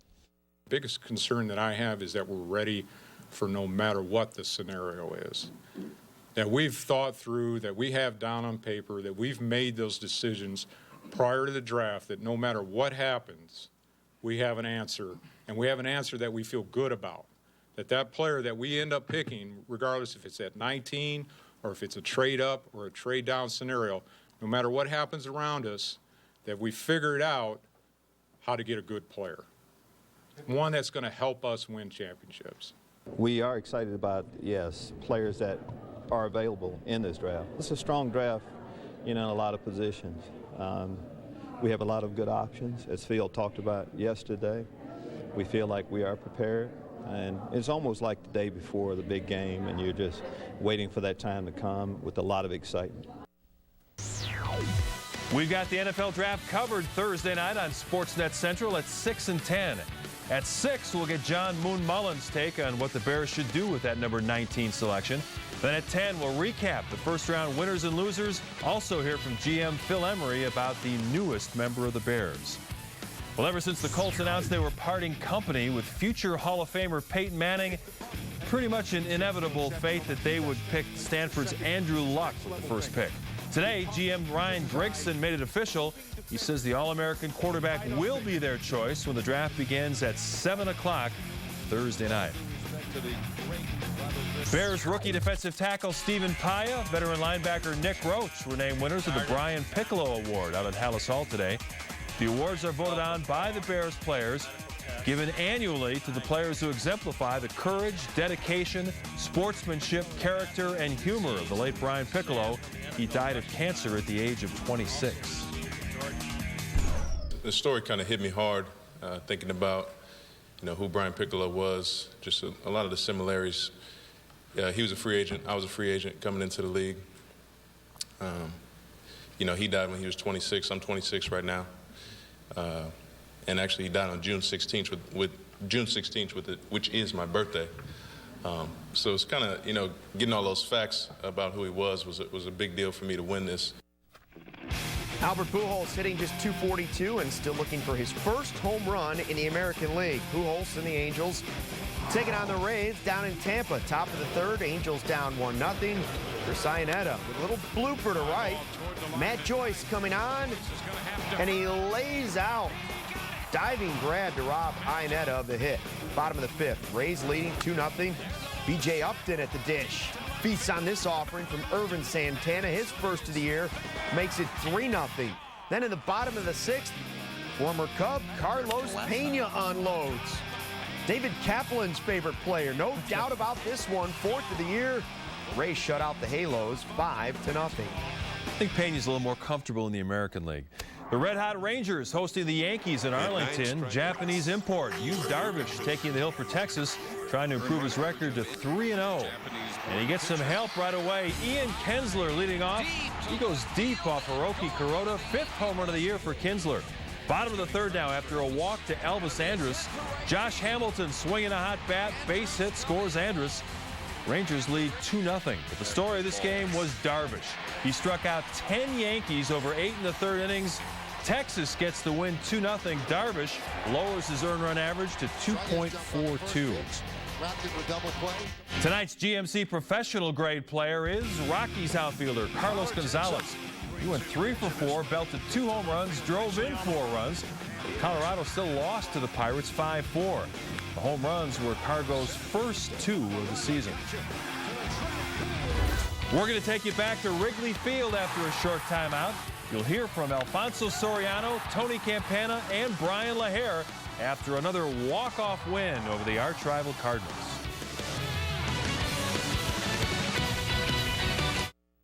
The biggest concern that I have is that we're ready for no matter what the scenario is. That we've thought through, that we have down on paper, that we've made those decisions prior to the draft, that no matter what happens, we have an answer, and we have an answer that we feel good about. That player that we end up picking, regardless if it's at 19 or if it's a trade up or a trade down scenario, no matter what happens around us, that we figured out how to get a good player. One that's going to help us win championships. We are excited about, yes, players that are available in this draft. It's a strong draft, in a lot of positions. We have a lot of good options, as Phil talked about yesterday. We feel like we are prepared, and it's almost like the day before the big game, and you're just waiting for that time to come with a lot of excitement. We've got the NFL Draft covered Thursday night on SportsNet Central at 6 and 10. At 6, we'll get John Moon Mullen's take on what the Bears should do with that number 19 selection. Then at 10, we'll recap the first-round winners and losers. Also hear from GM Phil Emery about the newest member of the Bears. Well, ever since the Colts announced they were parting company with future Hall of Famer Peyton Manning, pretty much an inevitable fate that they would pick Stanford's Andrew Luck with the first pick. Today, GM Ryan Grigson made it official. He says the All-American quarterback will be their choice when the draft begins at 7 o'clock Thursday night. Bears rookie defensive tackle Stephen Paya, veteran linebacker Nick Roach were named winners of the Brian Piccolo Award out at Hallis Hall today. The awards are voted on by the Bears players, given annually to the players who exemplify the courage, dedication, sportsmanship, character, and humor of the late Brian Piccolo. He died of cancer at the age of 26. The story kind of hit me hard, thinking about who Brian Piccolo was, just a lot of the similarities. He was a free agent. I was a free agent coming into the league. He died when he was 26. I'm 26 right now. And actually, he died on June 16th, which is my birthday. So it's kind of, getting all those facts about who he was a big deal for me to win this. Albert Pujols hitting just .242 and still looking for his first home run in the American League. Pujols and the Angels taking on the Rays down in Tampa. Top of the third, Angels down 1-0. For Iannetta with a little blooper to right. Matt Joyce coming on, and he lays out. Diving grab to rob Iannetta of the hit. Bottom of the fifth, Rays leading 2-0. B.J. Upton at the dish. Feasts on this offering from Irvin Santana, his first of the year, makes it 3-0. Then in the bottom of the sixth, former Cub Carlos Pena unloads. David Kaplan's favorite player, no doubt about this one, fourth of the year. Rays shut out the Halos 5-0. I think Pena's a little more comfortable in the American League. The Red Hot Rangers hosting the Yankees in Arlington. Japanese import Yu Darvish taking the hill for Texas, trying to improve his record to 3-0. And he gets some help right away. Ian Kinsler leading off. He goes deep off Hiroki Kuroda. Fifth home run of the year for Kinsler. Bottom of the third now after a walk to Elvis Andrus. Josh Hamilton swinging a hot bat. Base hit scores Andrus. Rangers lead 2-0. But the story of this game was Darvish. He struck out 10 Yankees over 8 in the third innings. Texas gets the win 2-0. Darvish lowers his earned run average to 2.42. Tonight's GMC professional grade player is Rockies outfielder Carlos Gonzalez. He went 3 for 4, belted 2 home runs, drove in 4 runs. Colorado still lost to the Pirates 5-4. The home runs were Cargo's first 2 of the season. We're going to take you back to Wrigley Field after a short timeout. You'll hear from Alfonso Soriano, Tony Campana, and Brian LaHare after another walk-off win over the arch-rival Cardinals.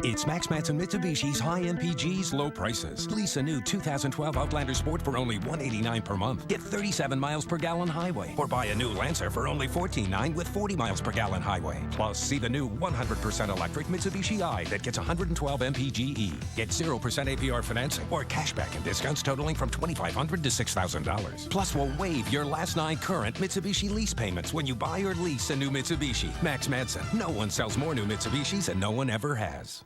It's Max Matson Mitsubishi's high MPG's low prices. Lease a new 2012 Outlander Sport for only $189 per month. Get 37 miles per gallon highway. Or buy a new Lancer for only $14.9 with 40 miles per gallon highway. Plus, see the new 100% electric Mitsubishi i that gets 112 MPGe. Get 0% APR financing or cashback and discounts totaling from $2,500 to $6,000. Plus, we'll waive your last 9 current Mitsubishi lease payments when you buy or lease a new Mitsubishi. Max Matson. No one sells more new Mitsubishis and no one ever has.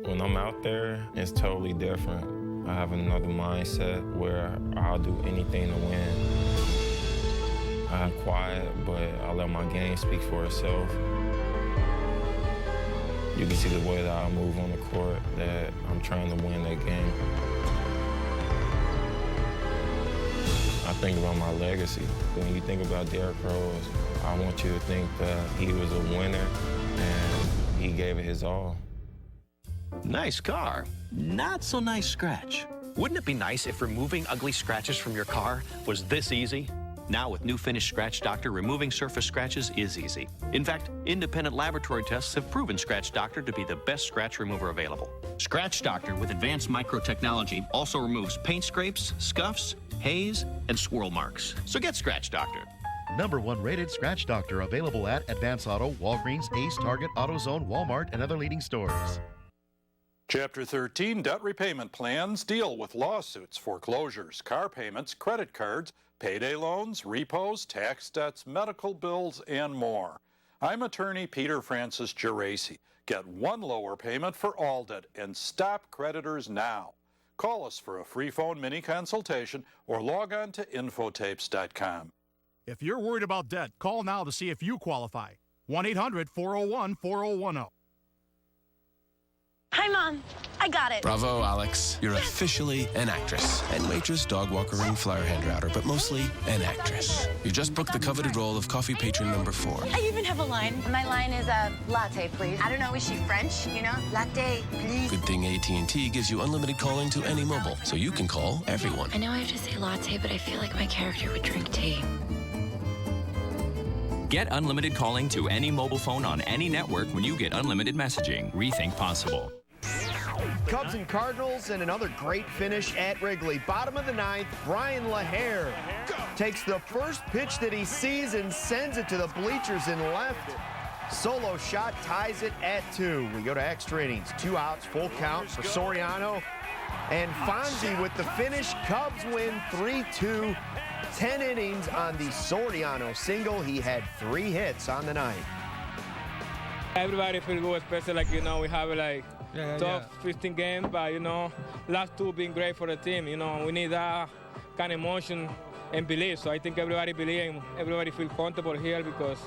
When I'm out there, it's totally different. I have another mindset where I'll do anything to win. I'm quiet, but I let my game speak for itself. You can see the way that I move on the court, that I'm trying to win that game. I think about my legacy. When you think about Derrick Rose, I want you to think that he was a winner and he gave it his all. Nice car. Not so nice scratch. Wouldn't it be nice if removing ugly scratches from your car was this easy? Now with new Finish Scratch Doctor, removing surface scratches is easy. In fact, independent laboratory tests have proven Scratch Doctor to be the best scratch remover available. Scratch Doctor with advanced microtechnology also removes paint scrapes, scuffs, haze, and swirl marks. So get Scratch Doctor. #1 rated Scratch Doctor, available at Advance Auto, Walgreens, Ace, Target, AutoZone, Walmart, and other leading stores. Chapter 13 debt repayment plans deal with lawsuits, foreclosures, car payments, credit cards, payday loans, repos, tax debts, medical bills, and more. I'm attorney Peter Francis Geraci. Get one lower payment for all debt and stop creditors now. Call us for a free phone mini consultation or log on to infotapes.com. If you're worried about debt, call now to see if you qualify. 1-800-401-4010. Hi, Mom. I got it. Bravo, Alex. You're officially an actress. And waitress, dog walker, and flower hand router, but mostly an actress. You just booked the coveted role of coffee patron number 4. I even have a line. My line is a latte, please. I don't know, is she French? You know, latte, please. Good thing AT&T gives you unlimited calling to any mobile, so you can call everyone. I know I have to say latte, but I feel like my character would drink tea. Get unlimited calling to any mobile phone on any network when you get unlimited messaging. Rethink possible. Cubs and Cardinals, and another great finish at Wrigley. Bottom of the 9th, Brian LaHare takes the first pitch that he sees and sends it to the bleachers in left. Solo shot ties it at 2. We go to extra innings. 2 outs, full count for Soriano. And Fonzie with the finish. Cubs win 3-2. 10 innings on the Soriano single. He had 3 hits on the night. Everybody feel good, especially like, we have like tough 15 games, but last 2 been great for the team. We need that kind of emotion and belief. So I think everybody believe, everybody feel comfortable here because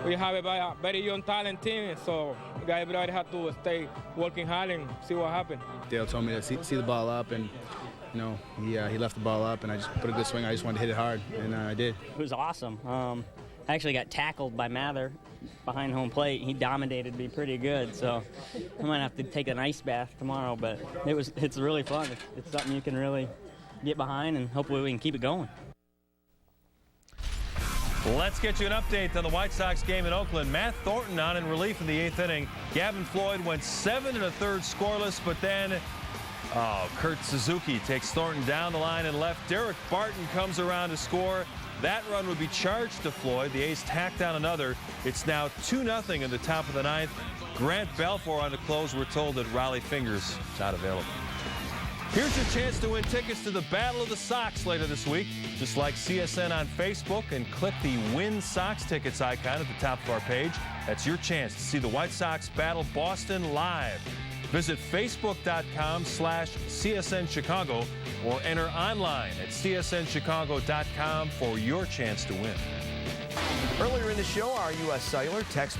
we have a very young talent team. So everybody have to stay working hard and see what happens. Dale told me to see the ball up, and he left the ball up, and I just put a good swing. I just wanted to hit it hard, and I did. It was awesome. I actually got tackled by Mather behind home plate. He dominated me pretty good, so I might have to take an ice bath tomorrow, but it's really fun. It's something you can really get behind, and hopefully we can keep it going. Let's get you an update on the White Sox game in Oakland. Matt Thornton on in relief in the 8th inning. Gavin Floyd went 7 1/3 scoreless, but then Kurt Suzuki takes Thornton down the line and left. Derek Barton comes around to score. That run would be charged to Floyd. The A's tacked down another. It's now 2-0 in the top of the 9th. Grant Balfour on the close. We're told that Raleigh Fingers is not available. Here's your chance to win tickets to the Battle of the Sox later this week. Just like CSN on Facebook and click the Win Sox Tickets icon at the top of our page. That's your chance to see the White Sox battle Boston live. Visit facebook.com/CSN Chicago or enter online at csnchicago.com for your chance to win. Earlier in the show, our U.S. Cellular text